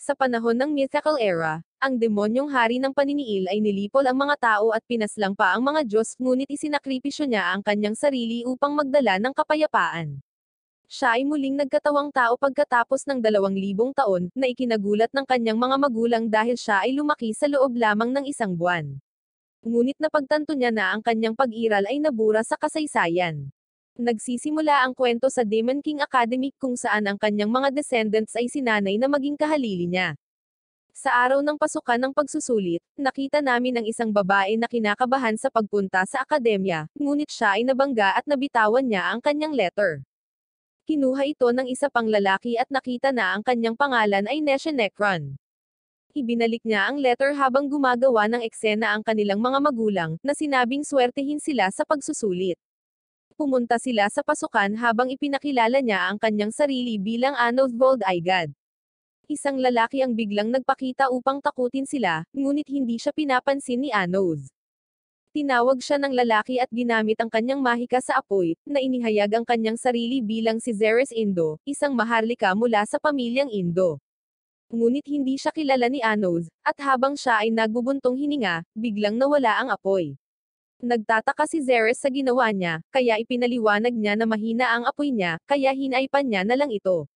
Sa panahon ng mythical era, ang demonyong hari ng paniniil ay nilipol ang mga tao at pinaslang pa ang mga Diyos, ngunit isinakripisyo niya ang kanyang sarili upang magdala ng kapayapaan. Siya ay muling nagkatawang tao pagkatapos ng 2,000 taon, na ikinagulat ng kanyang mga magulang dahil siya ay lumaki sa loob lamang ng 1 buwan. Ngunit napagtanto niya na ang kanyang pag-iral ay nabura sa kasaysayan. Nagsisimula ang kwento sa Demon King Academy kung saan ang kanyang mga descendants ay sinanay na maging kahalili niya. Sa araw ng pasukan ng pagsusulit, nakita namin ang isang babae na kinakabahan sa pagpunta sa akademya, ngunit siya ay nabangga at nabitawan niya ang kanyang letter. Kinuha ito ng isa pang lalaki at nakita na ang kanyang pangalan ay Nesha Necron. Ibinalik niya ang letter habang gumagawa ng eksena ang kanilang mga magulang, na sinabing swertehin sila sa pagsusulit. Pumunta sila sa pasukan habang ipinakilala niya ang kanyang sarili bilang Anos Bold Eye God. Isang lalaki ang biglang nagpakita upang takutin sila, ngunit hindi siya pinapansin ni Anos. Tinawag siya ng lalaki at ginamit ang kanyang mahika sa apoy, na inihayag ang kanyang sarili bilang si Zeres Indo, isang maharlika mula sa pamilyang Indo. Ngunit hindi siya kilala ni Anos, at habang siya ay nagbubuntong hininga, biglang nawala ang apoy. Nagtataka si Zeres sa ginawa niya, kaya ipinaliwanag niya na mahina ang apoy niya, kaya hinaipan niya na lang ito.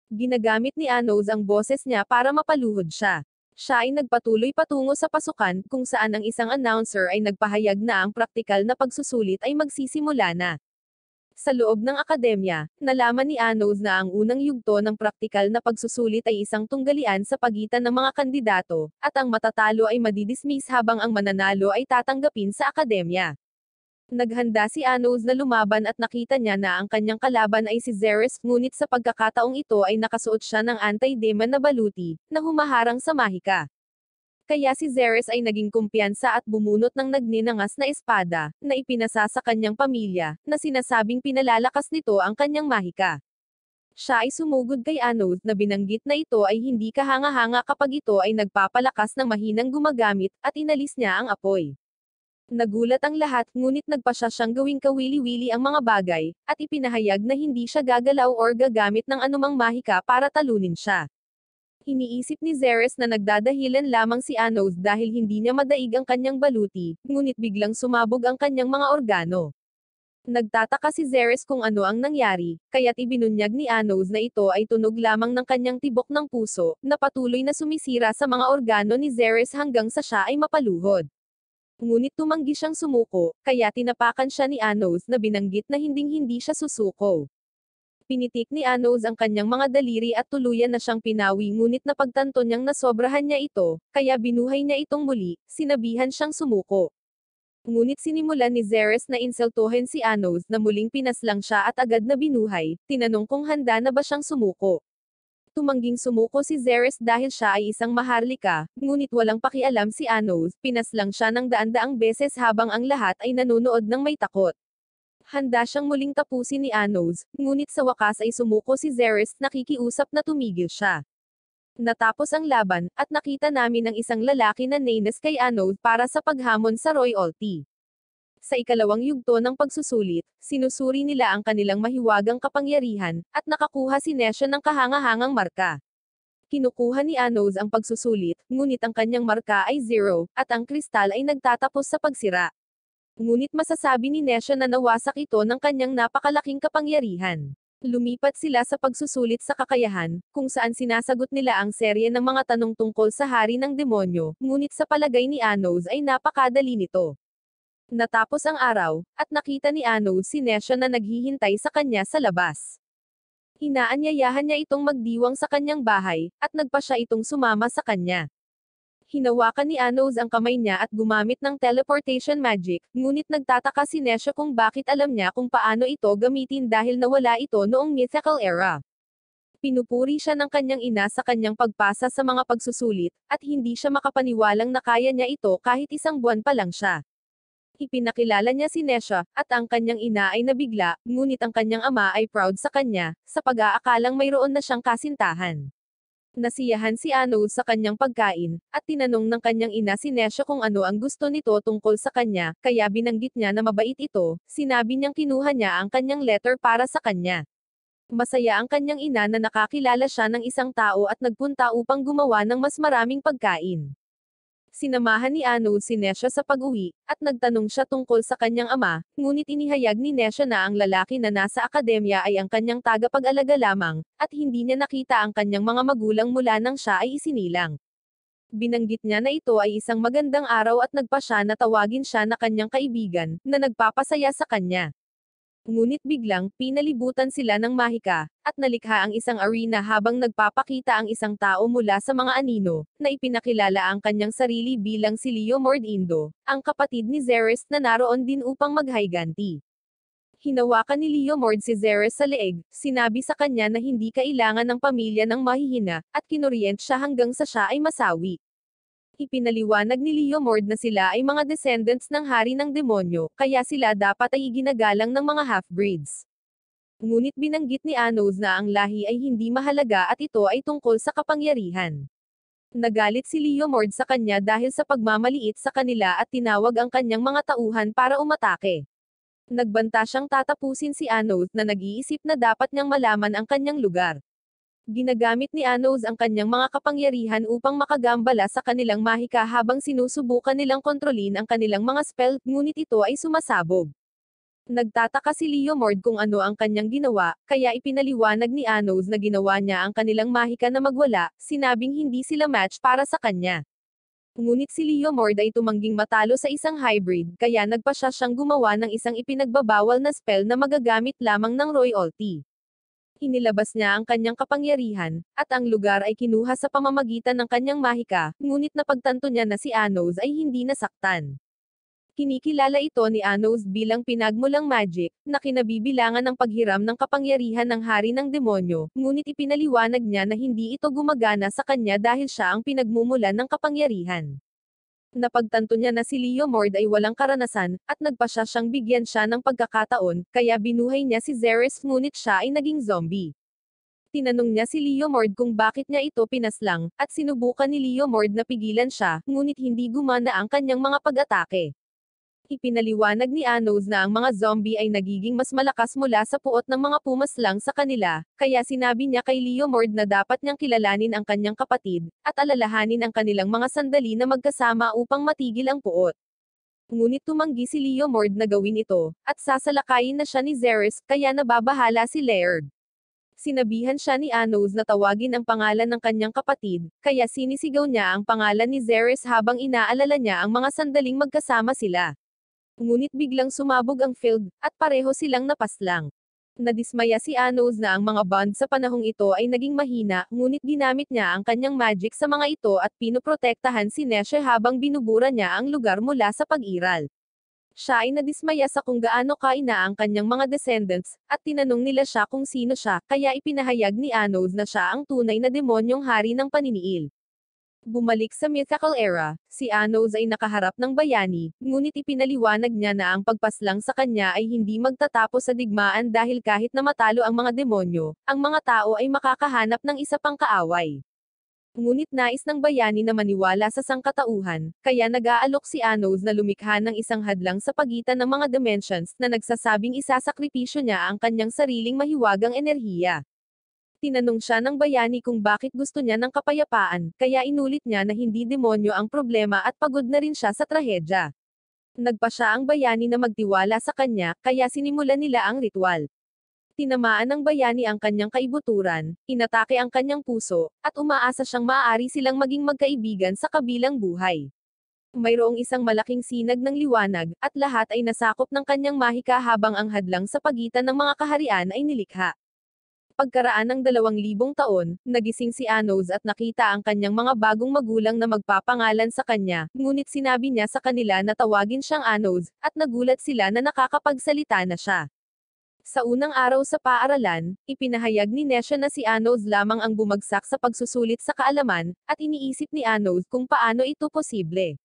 Ginagamit ni Anos ang boses niya para mapaluhod siya. Siya ay nagpatuloy patungo sa pasukan, kung saan ang isang announcer ay nagpahayag na ang praktikal na pagsusulit ay magsisimula na. Sa loob ng akademya, nalaman ni Anos na ang unang yugto ng praktikal na pagsusulit ay isang tunggalian sa pagitan ng mga kandidato, at ang matatalo ay madidismiss habang ang mananalo ay tatanggapin sa akademya. Naghanda si Anos na lumaban at nakita niya na ang kanyang kalaban ay si Zeres, ngunit sa pagkakataong ito ay nakasuot siya ng anti-demon na baluti, na humaharang sa mahika. Kaya si Zeres ay naging kumpiyansa at bumunot ng nagninangas na espada, na ipinasa sa kanyang pamilya, na sinasabing pinalalakas nito ang kanyang mahika. Siya ay sumugod kay Anos na binanggit na ito ay hindi kahanga-hanga kapag ito ay nagpapalakas ng mahinang gumagamit, at inalis niya ang apoy. Nagulat ang lahat, ngunit nagpa siya siyang gawing kawili-wili ang mga bagay, at ipinahayag na hindi siya gagalaw or gagamit ng anumang mahika para talunin siya. Iniisip ni Zeres na nagdadahilan lamang si Anos dahil hindi niya madaig ang kanyang baluti, ngunit biglang sumabog ang kanyang mga organo. Nagtataka si Zeres kung ano ang nangyari, kaya't ibinunyag ni Anos na ito ay tunog lamang ng kanyang tibok ng puso, na patuloy na sumisira sa mga organo ni Zeres hanggang sa siya ay mapaluhod. Ngunit tumanggi siyang sumuko, kaya tinapakan siya ni Anos na binanggit na hinding-hindi siya susuko. Pinitik ni Anos ang kanyang mga daliri at tuluyan na siyang pinawi, ngunit napagtanto niyang nasobrahan niya ito, kaya binuhay niya itong muli, sinabihan siyang sumuko. Ngunit sinimulan ni Zeres na insultuhin si Anos na muling pinaslang siya at agad na binuhay, tinanong kung handa na ba siyang sumuko. Tumangging sumuko si Zeres dahil siya ay isang maharlika, ngunit walang pakialam si Anos, pinaslang siya ng daan-daang beses habang ang lahat ay nanonood ng may takot. Handa siyang muling tapusin ni Anos, ngunit sa wakas ay sumuko si Zeres, nakikiusap na tumigil siya. Natapos ang laban, at nakita namin ang isang lalaki na nainis kay Anos para sa paghamon sa royalty. Sa ikalawang yugto ng pagsusulit, sinusuri nila ang kanilang mahiwagang kapangyarihan, at nakakuha si Nesha ng kahangahangang marka. Kinukuha ni Anos ang pagsusulit, ngunit ang kanyang marka ay 0, at ang kristal ay nagtatapos sa pagsira. Ngunit masasabi ni Nesha na nawasak ito ng kanyang napakalaking kapangyarihan. Lumipat sila sa pagsusulit sa kakayahan, kung saan sinasagot nila ang serye ng mga tanong tungkol sa hari ng demonyo, ngunit sa palagay ni Anos ay napakadali nito. Natapos ang araw, at nakita ni Anos si Nesha na naghihintay sa kanya sa labas. Inaanyayahan niya itong magdiwang sa kanyang bahay, at nagpa siya itong sumama sa kanya. Hinawakan ni Anos ang kamay niya at gumamit ng teleportation magic, ngunit nagtataka si Nesha kung bakit alam niya kung paano ito gamitin dahil nawala ito noong mythical era. Pinupuri siya ng kanyang ina sa kanyang pagpasa sa mga pagsusulit, at hindi siya makapaniwalang na kaya niya ito kahit 1 buwan pa lang siya. Ipinakilala niya si Nesha, at ang kanyang ina ay nabigla, ngunit ang kanyang ama ay proud sa kanya, sa pag-aakalang mayroon na siyang kasintahan. Nasiyahan si Anos sa kanyang pagkain, at tinanong ng kanyang ina si Nesha kung ano ang gusto nito tungkol sa kanya, kaya binanggit niya na mabait ito, sinabi niyang kinuha niya ang kanyang letter para sa kanya. Masaya ang kanyang ina na nakakilala siya ng isang tao at nagpunta upang gumawa ng mas maraming pagkain. Sinamahan ni Ano si Nesha sa pag-uwi, at nagtanong siya tungkol sa kanyang ama, ngunit inihayag ni Nesha na ang lalaki na nasa akademya ay ang kanyang tagapag-alaga lamang, at hindi niya nakita ang kanyang mga magulang mula nang siya ay isinilang. Binanggit niya na ito ay isang magandang araw at nagpa siya na tawagin siya na kanyang kaibigan, na nagpapasaya sa kanya. Ngunit biglang, pinalibutan sila ng mahika, at nalikha ang isang arena habang nagpapakita ang isang tao mula sa mga anino, na ipinakilala ang kanyang sarili bilang si Leo Mordindo, ang kapatid ni Zeres na naroon din upang maghayganti. Hinawakan ni Leo Mord si Zeres sa leeg, sinabi sa kanya na hindi kailangan ng pamilya ng mahihina, at kinuryent siya hanggang sa siya ay masawi. Ipinaliwanag ni Leo Mord na sila ay mga descendants ng hari ng demonyo, kaya sila dapat ay iginagalang ng mga half-breeds. Ngunit binanggit ni Anos na ang lahi ay hindi mahalaga at ito ay tungkol sa kapangyarihan. Nagalit si Leo Mord sa kanya dahil sa pagmamaliit sa kanila at tinawag ang kanyang mga tauhan para umatake. Nagbanta siyang tatapusin si Anos na nag-iisip na dapat niyang malaman ang kanyang lugar. Ginagamit ni Anos ang kanyang mga kapangyarihan upang makagambala sa kanilang mahika habang sinusubukan nilang kontrolin ang kanilang mga spell, ngunit ito ay sumasabog. Nagtataka si Leo Mord kung ano ang kanyang ginawa, kaya ipinaliwanag ni Anos na ginawa niya ang kanilang mahika na magwala, sinabing hindi sila match para sa kanya. Ngunit si Leo Mord ay tumangging matalo sa isang hybrid, kaya nagpa siya siyang gumawa ng isang ipinagbabawal na spell na magagamit lamang ng royalty. Inilabas niya ang kanyang kapangyarihan, at ang lugar ay kinuha sa pamamagitan ng kanyang mahika, ngunit napagtanto niya na si Anos ay hindi nasaktan. Kinikilala ito ni Anos bilang pinagmulang magic, na kinabibilangan ng paghiram ng kapangyarihan ng hari ng demonyo, ngunit ipinaliwanag niya na hindi ito gumagana sa kanya dahil siya ang pinagmumulan ng kapangyarihan. Napagtanto niya na si Leo Mord ay walang karanasan, at nagpa siya siyang bigyan siya ng pagkakataon, kaya binuhay niya si Zeres ngunit siya ay naging zombie. Tinanong niya si Leo Mord kung bakit niya ito pinaslang, at sinubukan ni Leo Mord na pigilan siya, ngunit hindi gumana ang kanyang mga pag-atake. Ipinaliwanag ni Anos na ang mga zombie ay nagiging mas malakas mula sa puot ng mga pumaslang sa kanila, kaya sinabi niya kay Leo Mord na dapat niyang kilalanin ang kanyang kapatid, at alalahanin ang kanilang mga sandali na magkasama upang matigil ang puot. Ngunit tumanggi si Leo Mord na gawin ito, at sasalakayin na siya ni Zeres, kaya nababahala si Laird. Sinabihan siya ni Anos na tawagin ang pangalan ng kanyang kapatid, kaya sinisigaw niya ang pangalan ni Zeres habang inaalala niya ang mga sandaling magkasama sila. Ngunit biglang sumabog ang field, at pareho silang napaslang. Nadismaya si Anos na ang mga bond sa panahong ito ay naging mahina, ngunit ginamit niya ang kanyang magic sa mga ito at pinoprotektahan si Nesha habang binubura niya ang lugar mula sa pag-iral. Siya ay nadismaya sa kung gaano kaina ang kanyang mga descendants, at tinanong nila siya kung sino siya, kaya ipinahayag ni Anos na siya ang tunay na demonyong hari ng paniniil. Bumalik sa mythical era, si Anos ay nakaharap ng bayani, ngunit ipinaliwanag niya na ang pagpaslang sa kanya ay hindi magtatapos sa digmaan dahil kahit na matalo ang mga demonyo, ang mga tao ay makakahanap ng isa pang kaaway. Ngunit nais ng bayani na maniwala sa sangkatauhan, kaya nag-aalok si Anos na lumikha ng isang hadlang sa pagitan ng mga dimensions na nagsasabing isasakripisyo niya ang kanyang sariling mahiwagang enerhiya. Tinanong siya ng bayani kung bakit gusto niya ng kapayapaan, kaya inulit niya na hindi demonyo ang problema at pagod na rin siya sa trahedya. Nagpa siya ang bayani na magtiwala sa kanya, kaya sinimulan nila ang ritual. Tinamaan ng bayani ang kanyang kaibuturan, inatake ang kanyang puso, at umaasa siyang maaari silang maging magkaibigan sa kabilang buhay. Mayroong isang malaking sinag ng liwanag, at lahat ay nasakop ng kanyang mahika habang ang hadlang sa pagitan ng mga kaharian ay nilikha. Pagkaraan ng 2,000 taon, nagising si Anos at nakita ang kanyang mga bagong magulang na magpapangalan sa kanya, ngunit sinabi niya sa kanila na tawagin siyang Anos, at nagulat sila na nakakapagsalita na siya. Sa unang araw sa paaralan, ipinahayag ni Nesha na si Anos lamang ang bumagsak sa pagsusulit sa kaalaman, at iniisip ni Anos kung paano ito posible.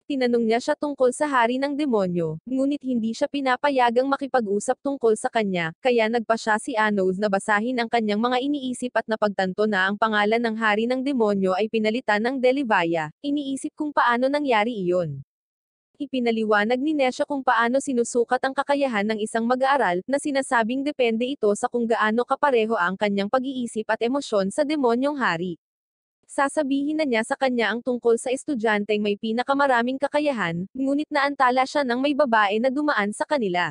Tinanong niya siya tungkol sa hari ng demonyo, ngunit hindi siya pinapayagang makipag-usap tungkol sa kanya, kaya nagpa siya si Anos na basahin ang kanyang mga iniisip at napagtanto na ang pangalan ng hari ng demonyo ay pinalitan ng Delivaya. Iniisip kung paano nangyari iyon. Ipinaliwanag ni Nesha kung paano sinusukat ang kakayahan ng isang mag-aaral, na sinasabing depende ito sa kung gaano kapareho ang kanyang pag-iisip at emosyon sa demonyong hari. Sasabihin na niya sa kanya ang tungkol sa estudyanteng may pinakamaraming kakayahan, ngunit naantala siya ng may babae na dumaan sa kanila.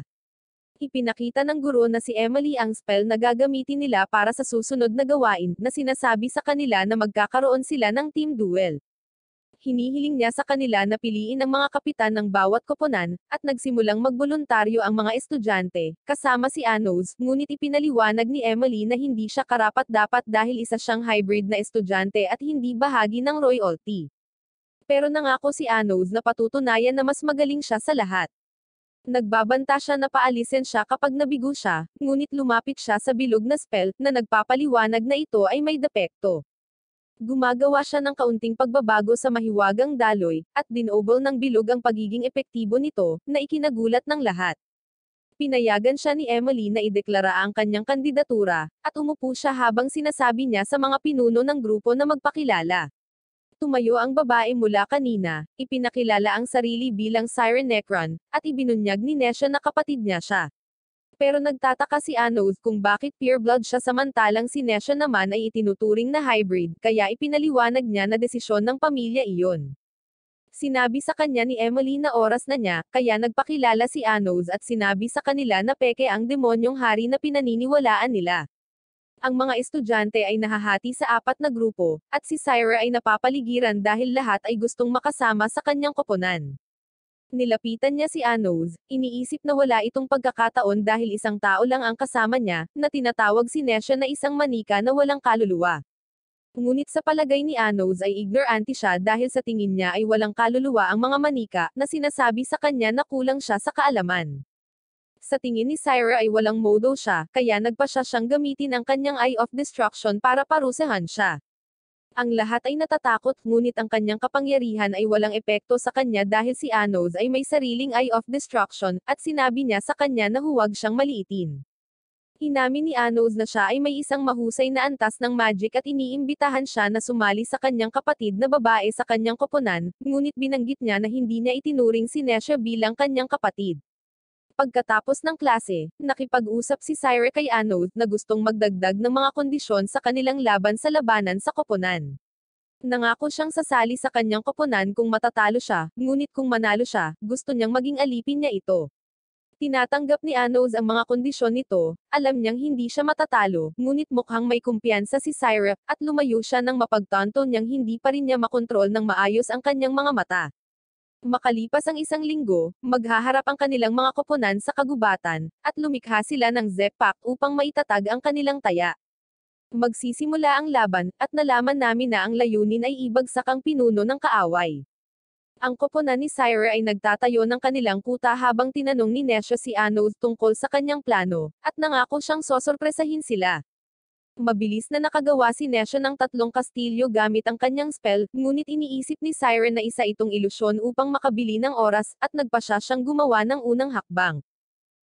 Ipinakita ng guro na si Emily ang spell na gagamitin nila para sa susunod na gawain, na sinasabi sa kanila na magkakaroon sila ng team duel. Hinihiling niya sa kanila na piliin ang mga kapitan ng bawat koponan, at nagsimulang magboluntaryo ang mga estudyante, kasama si Anos, ngunit ipinaliwanag ni Emily na hindi siya karapat-dapat dahil isa siyang hybrid na estudyante at hindi bahagi ng royalty. Pero nangako si Anos na patutunayan na mas magaling siya sa lahat. Nagbabanta siya na paalisin siya kapag nabigo siya, ngunit lumapit siya sa bilog na spell, na nagpapaliwanag na ito ay may depekto. Gumagawa siya ng kaunting pagbabago sa mahiwagang daloy, at dinobol ng bilog ang pagiging epektibo nito, na ikinagulat ng lahat. Pinayagan siya ni Emily na ideklara ang kanyang kandidatura, at umupo siya habang sinasabi niya sa mga pinuno ng grupo na magpakilala. Tumayo ang babae mula kanina, ipinakilala ang sarili bilang Siren Necron, at ibinunyag ni Nesha na kapatid niya siya. Pero nagtataka si Anos kung bakit pureblood siya samantalang si Nesha naman ay itinuturing na hybrid, kaya ipinaliwanag niya na desisyon ng pamilya iyon. Sinabi sa kanya ni Emily na oras na niya, kaya nagpakilala si Anos at sinabi sa kanila na peke ang demonyong hari na pinaniniwalaan nila. Ang mga estudyante ay nahahati sa 4 na grupo, at si Syra ay napapaligiran dahil lahat ay gustong makasama sa kanyang koponan. Nilapitan niya si Anos, iniisip na wala itong pagkakataon dahil isang tao lang ang kasama niya, na tinatawag si Nesha na isang manika na walang kaluluwa. Ngunit sa palagay ni Anos ay ignorante siya dahil sa tingin niya ay walang kaluluwa ang mga manika, na sinasabi sa kanya na kulang siya sa kaalaman. Sa tingin ni Syra ay walang modo siya, kaya nagpa siyang gamitin ang kanyang Eye of Destruction para parusahan siya. Ang lahat ay natatakot, ngunit ang kanyang kapangyarihan ay walang epekto sa kanya dahil si Anos ay may sariling Eye of Destruction, at sinabi niya sa kanya na huwag siyang maliitin. Inamin ni Anos na siya ay may isang mahusay na antas ng magic at iniimbitahan siya na sumali sa kanyang kapatid na babae sa kanyang koponan, ngunit binanggit niya na hindi niya itinuring si Nesha bilang kanyang kapatid. Pagkatapos ng klase, nakipag-usap si Syra kay Anos na gustong magdagdag ng mga kondisyon sa kanilang laban sa labanan sa koponan. Nangako siyang sasali sa kanyang koponan kung matatalo siya, ngunit kung manalo siya, gusto niyang maging alipin niya ito. Tinatanggap ni Anos ang mga kondisyon nito, alam niyang hindi siya matatalo, ngunit mukhang may kumpiyansa si Syra, at lumayo siya nang mapagtanto niyang hindi pa rin niya makontrol ng maayos ang kanyang mga mata. Makalipas ang 1 linggo, maghaharap ang kanilang mga koponan sa kagubatan, at lumikha sila ng Zepak upang maitatag ang kanilang taya. Magsisimula ang laban, at nalaman namin na ang layunin ay ibagsak ang pinuno ng kaaway. Ang koponan ni Syra ay nagtatayo ng kanilang kuta habang tinanong ni Nesha si Anos tungkol sa kanyang plano, at nangako siyang sosorpresahin sila. Mabilis na nakagawa si Nesha ng 3 kastilyo gamit ang kanyang spell, ngunit iniisip ni Siren na isa itong ilusyon upang makabili ng oras, at nagpa siyang gumawa ng unang hakbang.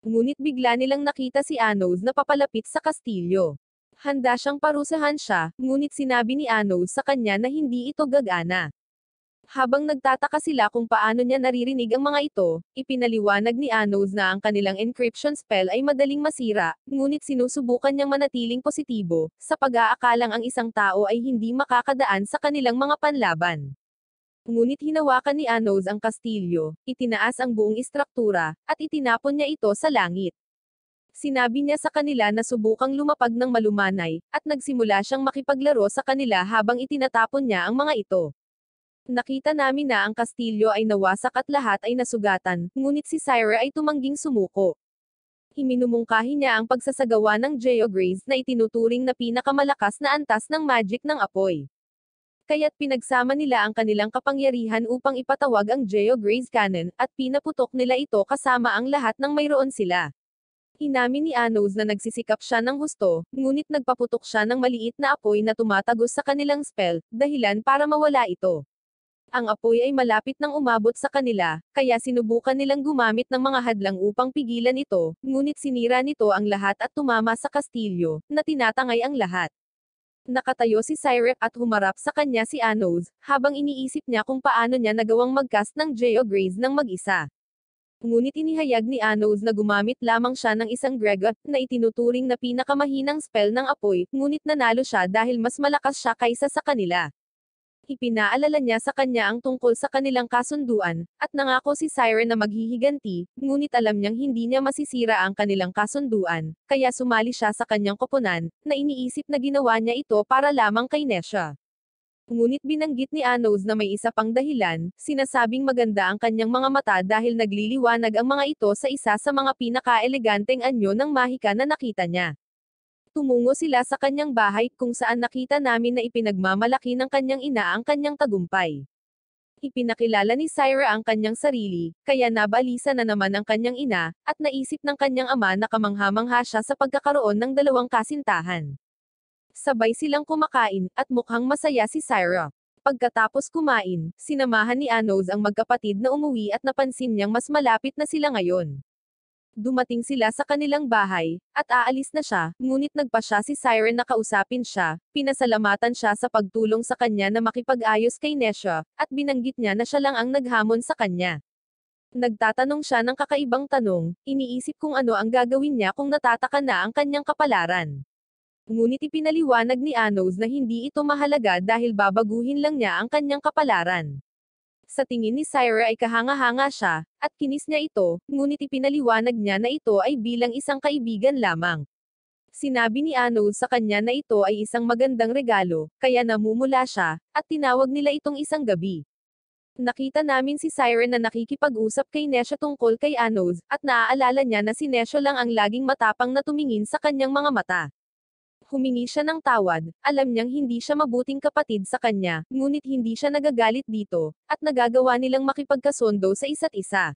Ngunit bigla nilang nakita si Anos na papalapit sa kastilyo. Handa siyang parusahan siya, ngunit sinabi ni Anos sa kanya na hindi ito gagana. Habang nagtataka sila kung paano niya naririnig ang mga ito, ipinaliwanag ni Anos na ang kanilang encryption spell ay madaling masira, ngunit sinusubukan niyang manatiling positibo, sa pag-aakalang ang isang tao ay hindi makakadaan sa kanilang mga panlaban. Ngunit hinawakan ni Anos ang kastilyo, itinaas ang buong istruktura, at itinapon niya ito sa langit. Sinabi niya sa kanila na subukang lumapag ng malumanay, at nagsimula siyang makipaglaro sa kanila habang itinatapon niya ang mga ito. Nakita namin na ang kastilyo ay nawasak at lahat ay nasugatan, ngunit si Syra ay tumangging sumuko. Iminumungkahi niya ang pagsasagawa ng Geograze na itinuturing na pinakamalakas na antas ng magic ng apoy. Kaya't pinagsama nila ang kanilang kapangyarihan upang ipatawag ang Geograze Cannon, at pinaputok nila ito kasama ang lahat ng mayroon sila. Inamin ni Anos na nagsisikap siya ng husto, ngunit nagpaputok siya ng maliit na apoy na tumatagos sa kanilang spell, dahilan para mawala ito. Ang apoy ay malapit nang umabot sa kanila, kaya sinubukan nilang gumamit ng mga hadlang upang pigilan ito, ngunit sinira nito ang lahat at tumama sa kastilyo, na tinatangay ang lahat. Nakatayo si Cyrus at humarap sa kanya si Anos, habang iniisip niya kung paano niya nagawang mag-cast ng Geograze ng mag-isa. Ngunit inihayag ni Anos na gumamit lamang siya ng isang Gregot, na itinuturing na pinakamahinang spell ng apoy, ngunit nanalo siya dahil mas malakas siya kaysa sa kanila. Ipinaalala niya sa kanya ang tungkol sa kanilang kasunduan, at nangako si Cyrus na maghihiganti, ngunit alam niyang hindi niya masisira ang kanilang kasunduan, kaya sumali siya sa kanyang koponan, na iniisip na ginawa niya ito para lamang kay Nesha. Ngunit binanggit ni Anos na may isa pang dahilan, sinasabing maganda ang kanyang mga mata dahil nagliliwanag ang mga ito sa isa sa mga pinaka-eleganteng anyo ng mahika na nakita niya. Tumungo sila sa kanyang bahay kung saan nakita namin na ipinagmamalaki ng kanyang ina ang kanyang tagumpay. Ipinakilala ni Syra ang kanyang sarili, kaya nabalisa na naman ang kanyang ina, at naisip ng kanyang ama na kamangha-mangha siya sa pagkakaroon ng dalawang kasintahan. Sabay silang kumakain, at mukhang masaya si Syra. Pagkatapos kumain, sinamahan ni Anos ang magkapatid na umuwi at napansin niyang mas malapit na sila ngayon. Dumating sila sa kanilang bahay, at aalis na siya, ngunit nagpa siya si Siren na kausapin siya, pinasalamatan siya sa pagtulong sa kanya na makipag-ayos kay Nesha, at binanggit niya na siya lang ang naghamon sa kanya. Nagtatanong siya ng kakaibang tanong, iniisip kung ano ang gagawin niya kung natataka na ang kanyang kapalaran. Ngunit ipinaliwanag ni Anos na hindi ito mahalaga dahil babaguhin lang niya ang kanyang kapalaran. Sa tingin ni Syra ay kahanga-hanga siya, at kinis niya ito, ngunit ipinaliwanag niya na ito ay bilang isang kaibigan lamang. Sinabi ni Anos sa kanya na ito ay isang magandang regalo, kaya namumula siya, at tinawag nila itong isang gabi. Nakita namin si Syra na nakikipag-usap kay Nesha tungkol kay Anos, at naaalala niya na si Nesha lang ang laging matapang na tumingin sa kanyang mga mata. Humingi siya ng tawad, alam niyang hindi siya mabuting kapatid sa kanya, ngunit hindi siya nagagalit dito, at nagagawa nilang makipagkasundo sa isa't isa.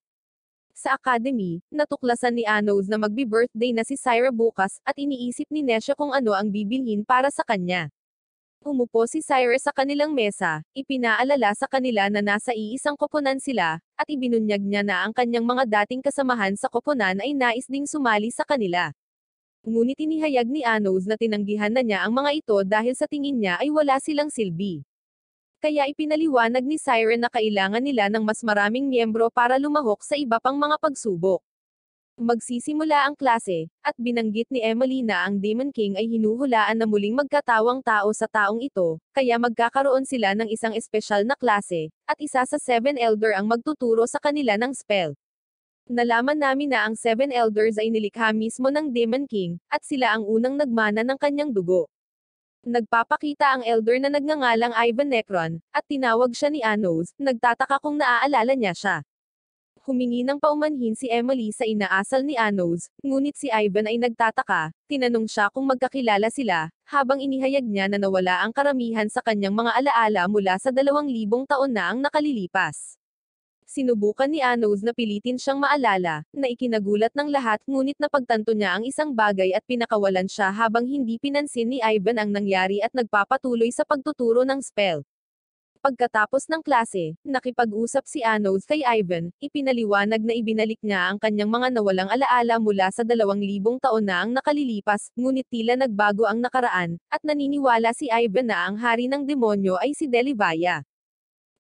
Sa academy, natuklasan ni Anos na magbi-birthday na si Syra bukas, at iniisip ni Nesha kung ano ang bibilhin para sa kanya. Umupo si Syra sa kanilang mesa, ipinaalala sa kanila na nasa iisang koponan sila, at ibinunyag niya na ang kanyang mga dating kasamahan sa koponan ay nais ding sumali sa kanila. Ngunit inihayag ni Anos na tinanggihan na niya ang mga ito dahil sa tingin niya ay wala silang silbi. Kaya ipinaliwanag ni Syra na kailangan nila ng mas maraming miyembro para lumahok sa iba pang mga pagsubok. Magsisimula ang klase, at binanggit ni Emily na ang Demon King ay hinuhulaan na muling magkatawang tao sa taong ito, kaya magkakaroon sila ng isang espesyal na klase, at isa sa 7 Elder ang magtuturo sa kanila ng spell. Nalaman namin na ang 7 Elders ay nilikha mismo ng Demon King, at sila ang unang nagmana ng kanyang dugo. Nagpapakita ang Elder na nagngangalang Ivan Necron, at tinawag siya ni Anos, nagtataka kung naaalala niya siya. Humingi ng paumanhin si Emily sa inaasal ni Anos, ngunit si Ivan ay nagtataka, tinanong siya kung magkakilala sila, habang inihayag niya na nawala ang karamihan sa kanyang mga alaala mula sa 2,000 taon na ang nakalilipas. Sinubukan ni Anos na pilitin siyang maalala, na ikinagulat ng lahat ngunit napagtanto niya ang isang bagay at pinakawalan siya habang hindi pinansin ni Ivan ang nangyari at nagpapatuloy sa pagtuturo ng spell. Pagkatapos ng klase, nakipag-usap si Anos kay Ivan, ipinaliwanag na ibinalik niya ang kanyang mga nawalang alaala mula sa 2,000 taon na ang nakalilipas, ngunit tila nagbago ang nakaraan, at naniniwala si Ivan na ang hari ng demonyo ay si Delivaya.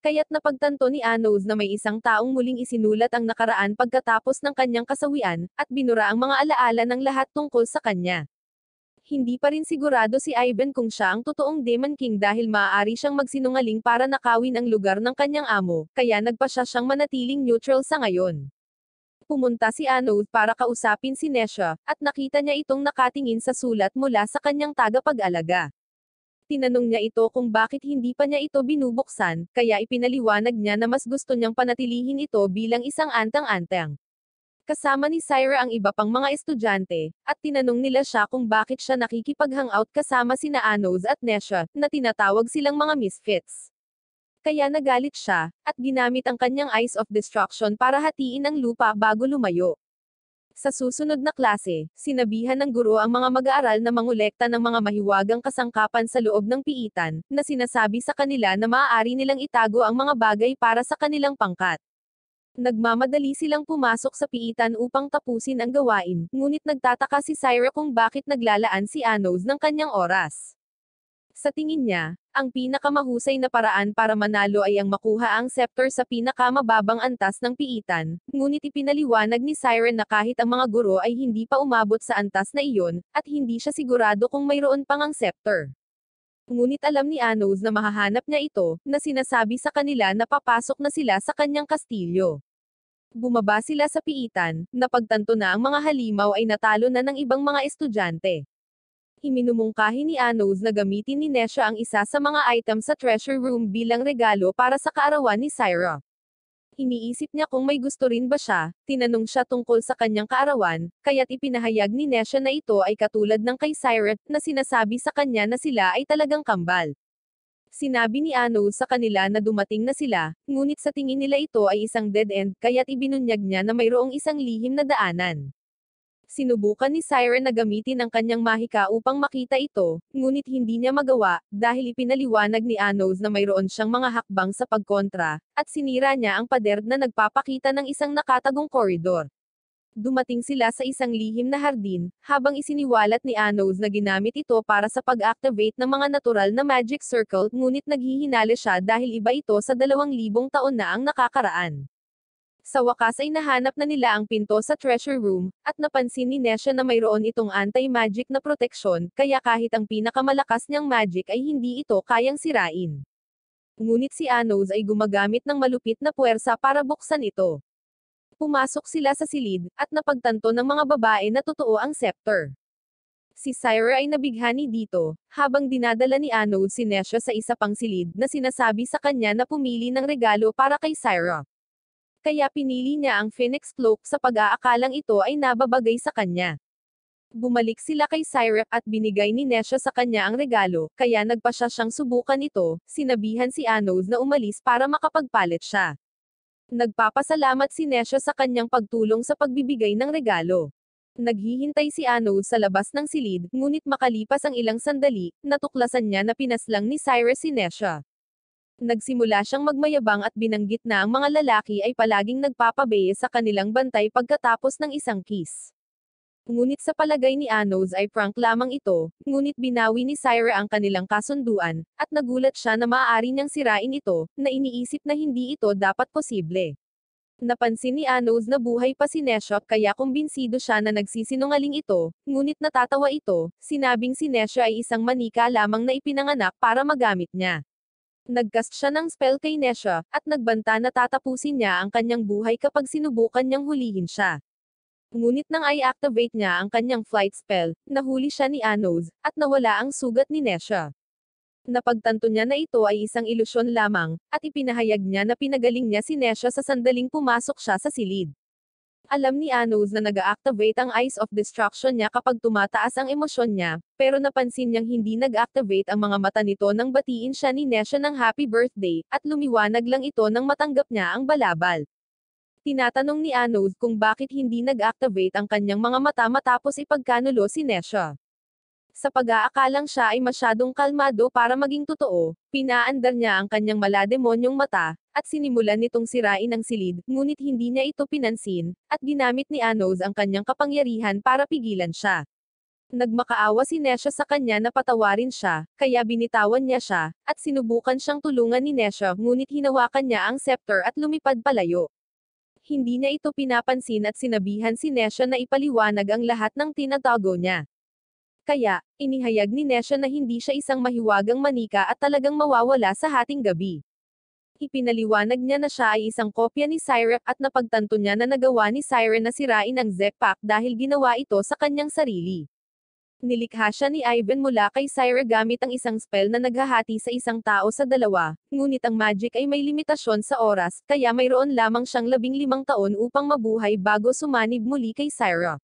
Kaya't napagtanto ni Anos na may isang taong muling isinulat ang nakaraan pagkatapos ng kanyang kasawian, at binura ang mga alaala ng lahat tungkol sa kanya. Hindi pa rin sigurado si Ivan kung siya ang totoong Demon King dahil maaari siyang magsinungaling para nakawin ang lugar ng kanyang amo, kaya nagpa siya siyang manatiling neutral sa ngayon. Pumunta si Anos para kausapin si Nesha, at nakita niya itong nakatingin sa sulat mula sa kanyang tagapag-alaga. Tinanong niya ito kung bakit hindi pa niya ito binubuksan, kaya ipinaliwanag niya na mas gusto niyang panatilihin ito bilang isang antang-antang. Kasama ni Syra ang iba pang mga estudyante, at tinanong nila siya kung bakit siya nakikipag-hangout kasama sina Anos at Nesha, na tinatawag silang mga misfits. Kaya nagalit siya, at ginamit ang kanyang Eyes of Destruction para hatiin ang lupa bago lumayo. Sa susunod na klase, sinabihan ng guro ang mga mag-aaral na mangolekta ng mga mahiwagang kasangkapan sa loob ng piitan, na sinasabi sa kanila na maaari nilang itago ang mga bagay para sa kanilang pangkat. Nagmamadali silang pumasok sa piitan upang tapusin ang gawain, ngunit nagtataka si Syra kung bakit naglalaan si Anos ng kanyang oras. Sa tingin niya, ang pinakamahusay na paraan para manalo ay ang makuha ang scepter sa pinakamababang antas ng piitan, ngunit ipinaliwanag ni Siren na kahit ang mga guro ay hindi pa umabot sa antas na iyon, at hindi siya sigurado kung mayroon pang ang scepter. Ngunit alam ni Anos na mahahanap niya ito, na sinasabi sa kanila na papasok na sila sa kanyang kastilyo. Bumaba sila sa piitan, napagtanto na ang mga halimaw ay natalo na ng ibang mga estudyante. Iminumungkahi ni Anos na gamitin ni Nesha ang isa sa mga item sa treasure room bilang regalo para sa kaarawan ni Syra. Iniisip niya kung may gusto rin ba siya, tinanong siya tungkol sa kanyang kaarawan, kaya't ipinahayag ni Nesha na ito ay katulad ng kay Syra, na sinasabi sa kanya na sila ay talagang kambal. Sinabi ni Anos sa kanila na dumating na sila, ngunit sa tingin nila ito ay isang dead end, kaya't ibinunyag niya na mayroong isang lihim na daanan. Sinubukan ni Siren na gamitin ang kanyang mahika upang makita ito, ngunit hindi niya magawa, dahil ipinaliwanag ni Anos na mayroon siyang mga hakbang sa pagkontra, at sinira niya ang pader na nagpapakita ng isang nakatagong koridor. Dumating sila sa isang lihim na hardin, habang isiniwalat ni Anos na ginamit ito para sa pag-activate ng mga natural na magic circle, ngunit naghihinala siya dahil iba ito sa 2,000 taon na ang nakakaraan. Sa wakas ay nahanap na nila ang pinto sa treasure room, at napansin ni Nesha na mayroon itong anti-magic na proteksyon, kaya kahit ang pinakamalakas niyang magic ay hindi ito kayang sirain. Ngunit si Anos ay gumagamit ng malupit na puwersa para buksan ito. Pumasok sila sa silid, at napagtanto ng mga babae na totoo ang scepter. Si Syra ay nabighani dito, habang dinadala ni Anos si Nesha sa isa pang silid na sinasabi sa kanya na pumili ng regalo para kay Syra. Kaya pinili niya ang Phoenix Cloak sa pag-aakalang ito ay nababagay sa kanya. Bumalik sila kay Syra at binigay ni Nesha sa kanya ang regalo, kaya nagpa siyang subukan ito, sinabihan si Anos na umalis para makapagpalit siya. Nagpapasalamat si Nesha sa kanyang pagtulong sa pagbibigay ng regalo. Naghihintay si Anos sa labas ng silid, ngunit makalipas ang ilang sandali, natuklasan niya na pinaslang ni Syra si Nesha. Nagsimula siyang magmayabang at binanggit na ang mga lalaki ay palaging nagpapabeye sa kanilang bantay pagkatapos ng isang kiss. Ngunit sa palagay ni Anos ay prank lamang ito, ngunit binawi ni Syra ang kanilang kasunduan, at nagulat siya na maaari niyang sirain ito, na iniisip na hindi ito dapat posible. Napansin ni Anos na buhay pa si Nesha, kaya kumbinsido siya na nagsisinungaling ito, ngunit natatawa ito, sinabing si Nesha ay isang manika lamang na ipinanganak para magamit niya. Nagcast siya ng spell kay Nesha, at nagbanta na tatapusin niya ang kanyang buhay kapag sinubukan niyang hulihin siya. Ngunit nang i-activate niya ang kanyang flight spell, nahuli siya ni Anos, at nawala ang sugat ni Nesha. Napagtanto niya na ito ay isang ilusyon lamang, at ipinahayag niya na pinagaling niya si Nesha sa sandaling pumasok siya sa silid. Alam ni Anos na nag-activate ang Eyes of Destruction niya kapag tumataas ang emosyon niya, pero napansin niyang hindi nag-activate ang mga mata nito nang batiin siya ni Nesha ng happy birthday, at lumiwanag lang ito nang matanggap niya ang balabal. Tinatanong ni Anos kung bakit hindi nag-activate ang kanyang mga mata matapos ipagkanulo si Nesha. Sa pag-aakalang siya ay masyadong kalmado para maging totoo, pinaandar niya ang kanyang malademonyong mata, at sinimulan nitong sirain ang silid, ngunit hindi niya ito pinansin, at ginamit ni Anos ang kanyang kapangyarihan para pigilan siya. Nagmakaawa si Nesha sa kanya na patawarin siya, kaya binitawan niya siya, at sinubukan siyang tulungan ni Nesha, ngunit hinawakan niya ang scepter at lumipad palayo. Hindi niya ito pinapansin at sinabihan si Nesha na ipaliwanag ang lahat ng tinatago niya. Kaya, inihayag ni Nesha na hindi siya isang mahiwagang manika at talagang mawawala sa hating gabi. Ipinaliwanag niya na siya ay isang kopya ni Syra, at napagtanto niya na nagawa ni Syra na sirain ang Zekpak dahil ginawa ito sa kanyang sarili. Nilikha siya ni Ivan mula kay Syra gamit ang isang spell na naghahati sa isang tao sa dalawa, ngunit ang magic ay may limitasyon sa oras, kaya mayroon lamang siyang 15 taon upang mabuhay bago sumanib muli kay Syra.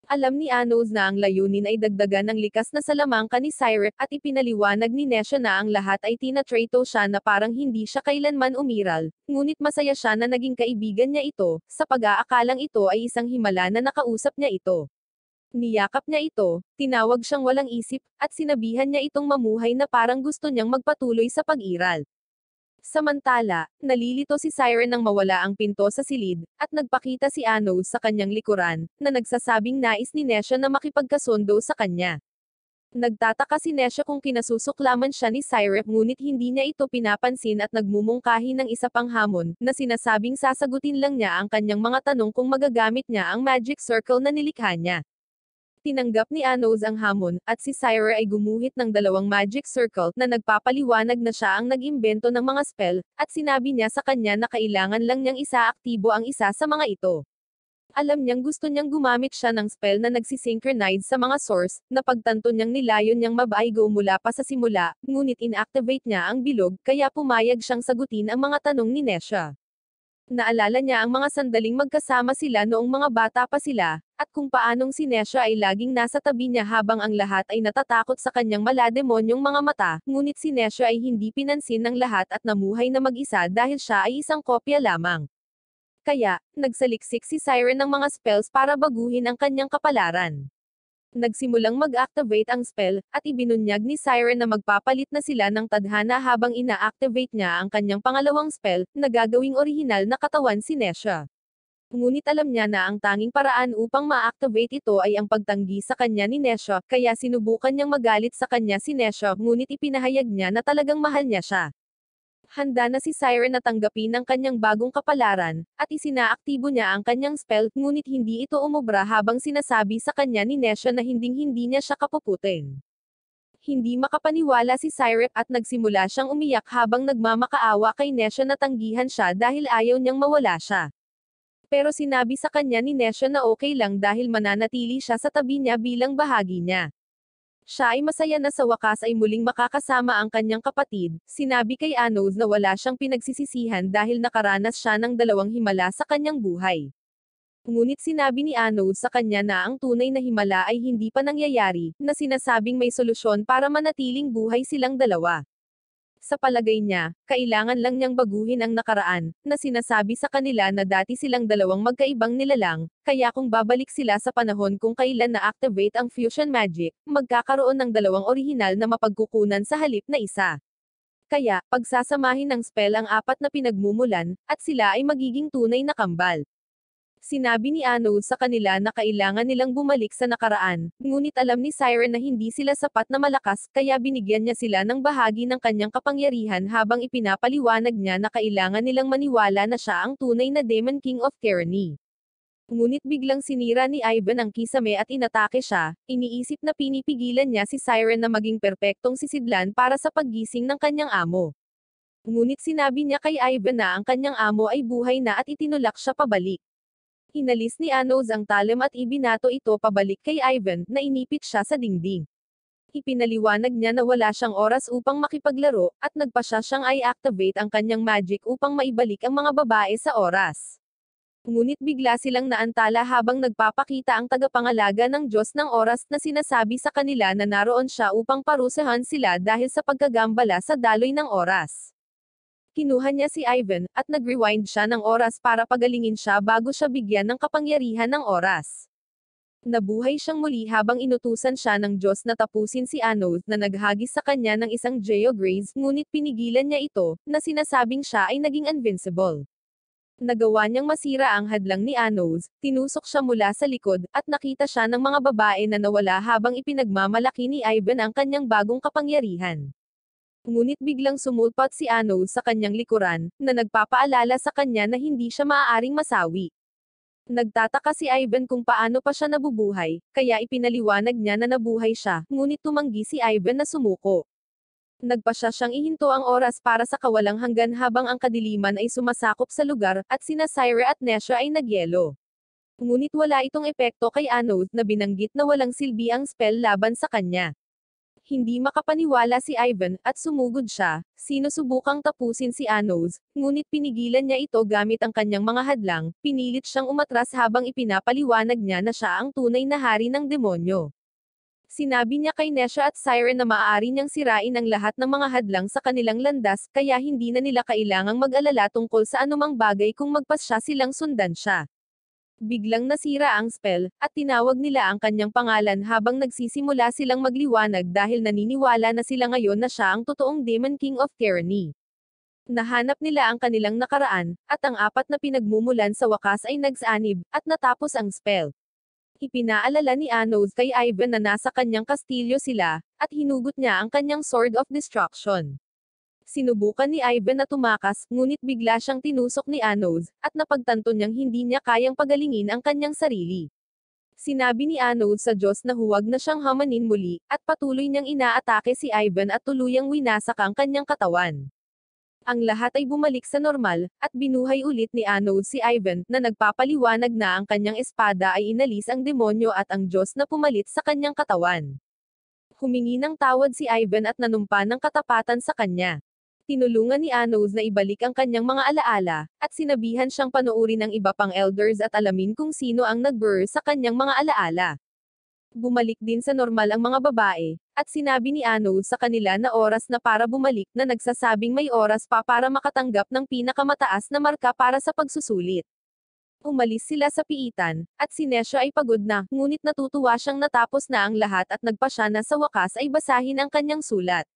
Alam ni Anos na ang layunin ay dagdagan ng likas na salamangka ni Syra, at ipinaliwanag ni Nesha na ang lahat ay tinatrato siya na parang hindi siya kailanman umiral, ngunit masaya siya na naging kaibigan niya ito, sa pag-aakalang ito ay isang himala na nakausap niya ito. Niyakap niya ito, tinawag siyang walang isip, at sinabihan niya itong mamuhay na parang gusto niyang magpatuloy sa pag-iral. Samantala, nalilito si Syra nang mawala ang pinto sa silid, at nagpakita si Anos sa kanyang likuran, na nagsasabing nais ni Nesha na makipagkasundo sa kanya. Nagtataka si Nesha kung kinasusuklaman siya ni Cyrep ngunit hindi niya ito pinapansin at nagmumungkahi ng isa pang hamon, na sinasabing sasagutin lang niya ang kanyang mga tanong kung magagamit niya ang magic circle na nilikha niya. Tinanggap ni Anos ang hamon, at si Syra ay gumuhit ng dalawang magic circle na nagpapaliwanag na siya ang nag-imbento ng mga spell, at sinabi niya sa kanya na kailangan lang niyang isaaktibo ang isa sa mga ito. Alam niyang gusto niyang gumamit siya ng spell na nagsisynchronize sa mga source, na pagtanto niyang nilayon niyang mabaigo mula pa sa simula, ngunit inactivate niya ang bilog, kaya pumayag siyang sagutin ang mga tanong ni Nesha. Naalala niya ang mga sandaling magkasama sila noong mga bata pa sila, at kung paanong si Nesha ay laging nasa tabi niya habang ang lahat ay natatakot sa kanyang malademonyong mga mata, ngunit si Nesha ay hindi pinansin ng lahat at namuhay na mag-isa dahil siya ay isang kopya lamang. Kaya, nagsaliksik si Siren ng mga spells para baguhin ang kanyang kapalaran. Nagsimulang mag-activate ang spell, at ibinunyag ni Siren na magpapalit na sila ng tadhana habang ina-activate niya ang kanyang pangalawang spell, na gagawing orihinal na katawan si Nesha. Ngunit alam niya na ang tanging paraan upang ma-activate ito ay ang pagtanggi sa kanya ni Nesha, kaya sinubukan niyang magalit sa kanya si Nesha, ngunit ipinahayag niya na talagang mahal niya siya. Handa na si Siren na tanggapin ang kanyang bagong kapalaran, at isinaaktibo niya ang kanyang spell, ngunit hindi ito umubra habang sinasabi sa kanya ni Nesha na hinding-hindi niya siya kapuputin. Hindi makapaniwala si Siren at nagsimula siyang umiyak habang nagmamakaawa kay Nesha na tanggihan siya dahil ayaw niyang mawala siya. Pero sinabi sa kanya ni Nesha na okay lang dahil mananatili siya sa tabi niya bilang bahagi niya. Siya ay masaya na sa wakas ay muling makakasama ang kanyang kapatid. Sinabi kay Anos na wala siyang pinagsisisihan dahil nakaranas siya ng dalawang himala sa kanyang buhay. Ngunit sinabi ni Anos sa kanya na ang tunay na himala ay hindi pa nangyayari, na sinasabing may solusyon para manatiling buhay silang dalawa. Sa palagay niya, kailangan lang niyang baguhin ang nakaraan, na sinasabi sa kanila na dati silang dalawang magkaibang nilalang, kaya kung babalik sila sa panahon kung kailan na-activate ang fusion magic, magkakaroon ng dalawang orihinal na mapagkukunan sa halip na isa. Kaya, pagsasamahin ng spell ang apat na pinagmumulan, at sila ay magiging tunay na kambal. Sinabi ni Anos sa kanila na kailangan nilang bumalik sa nakaraan, ngunit alam ni Siren na hindi sila sapat na malakas, kaya binigyan niya sila ng bahagi ng kanyang kapangyarihan habang ipinapaliwanag niya na kailangan nilang maniwala na siya ang tunay na Demon King of Tyranny. Ngunit biglang sinira ni Ivan ang kisame at inatake siya, iniisip na pinipigilan niya si Siren na maging perpektong sisidlan para sa paggising ng kanyang amo. Ngunit sinabi niya kay Ivan na ang kanyang amo ay buhay na at itinulak siya pabalik. Inalis ni Anos ang talem at ibinato ito pabalik kay Ivan, na inipit siya sa dingding. Ipinaliwanag niya na wala siyang oras upang makipaglaro, at nagpa siyang i-activate ang kanyang magic upang maibalik ang mga babae sa oras. Ngunit bigla silang naantala habang nagpapakita ang tagapangalaga ng Diyos ng oras na sinasabi sa kanila na naroon siya upang parusahan sila dahil sa pagkagambala sa daloy ng oras. Kinuha niya si Ivan, at nag-rewind siya ng oras para pagalingin siya bago siya bigyan ng kapangyarihan ng oras. Nabuhay siyang muli habang inutusan siya ng Diyos na tapusin si Anos na naghagis sa kanya ng isang Geograze, ngunit pinigilan niya ito, na sinasabing siya ay naging invincible. Nagawa niyang masira ang hadlang ni Anos, tinusok siya mula sa likod, at nakita siya ng mga babae na nawala habang ipinagmamalaki ni Ivan ang kanyang bagong kapangyarihan. Ngunit biglang sumulpat si Anos sa kanyang likuran, na nagpapaalala sa kanya na hindi siya maaaring masawi. Nagtataka si Ivan kung paano pa siya nabubuhay, kaya ipinaliwanag niya na nabuhay siya, ngunit tumanggi si Ivan na sumuko. Nagpa siyang ihinto ang oras para sa kawalang hanggan habang ang kadiliman ay sumasakop sa lugar, at sina Syra at Nesha ay nagyelo. Ngunit wala itong epekto kay Anos na binanggit na walang silbi ang spell laban sa kanya. Hindi makapaniwala si Ivan, at sumugod siya, sinusubukang tapusin si Anos, ngunit pinigilan niya ito gamit ang kanyang mga hadlang, pinilit siyang umatras habang ipinapaliwanag niya na siya ang tunay na hari ng demonyo. Sinabi niya kay Nesha at Siren na maaari niyang sirain ang lahat ng mga hadlang sa kanilang landas, kaya hindi na nila kailangang mag-alala tungkol sa anumang bagay kung magpasya silang sundan siya. Biglang nasira ang spell, at tinawag nila ang kanyang pangalan habang nagsisimula silang magliwanag dahil naniniwala na sila ngayon na siya ang totoong Demon King of Tyranny. Nahanap nila ang kanilang nakaraan, at ang apat na pinagmumulan sa wakas ay nagsanib, at natapos ang spell. Ipinaalala ni Anos kay Ivan na nasa kanyang kastilyo sila, at hinugot niya ang kanyang Sword of Destruction. Sinubukan ni Ivan na tumakas, ngunit bigla siyang tinusok ni Anos, at napagtanto niyang hindi niya kayang pagalingin ang kanyang sarili. Sinabi ni Anos sa Diyos na huwag na siyang hamanin muli, at patuloy niyang inaatake si Ivan at tuluyang winasak ang kanyang katawan. Ang lahat ay bumalik sa normal, at binuhay ulit ni Anos si Ivan, na nagpapaliwanag na ang kanyang espada ay inalis ang demonyo at ang Diyos na pumalit sa kanyang katawan. Humingi ng tawad si Ivan at nanumpa ng katapatan sa kanya. Tinulungan ni Anos na ibalik ang kanyang mga alaala, at sinabihan siyang panoorin ang iba pang elders at alamin kung sino ang nag-blur sa kanyang mga alaala. Bumalik din sa normal ang mga babae, at sinabi ni Anos sa kanila na oras na para bumalik na nagsasabing may oras pa para makatanggap ng pinakamataas na marka para sa pagsusulit. Umalis sila sa piitan, at si Nesha ay pagod na, ngunit natutuwa siyang natapos na ang lahat at nagpasya na sa wakas ay basahin ang kanyang sulat.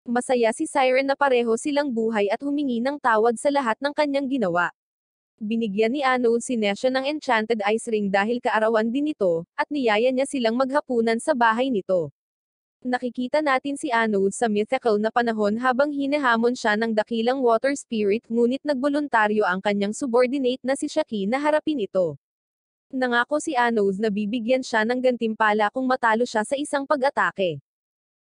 Masaya si Siren na pareho silang buhay at humingi ng tawad sa lahat ng kanyang ginawa. Binigyan ni Anos si Nesha ng Enchanted Ice Ring dahil kaarawan din nito, at niyaya niya silang maghapunan sa bahay nito. Nakikita natin si Anos sa mythical na panahon habang hinahamon siya ng dakilang water spirit ngunit nagboluntaryo ang kanyang subordinate na si Shaki na harapin ito. Nangako si Anos na bibigyan siya ng gantimpala kung matalo siya sa isang pag-atake.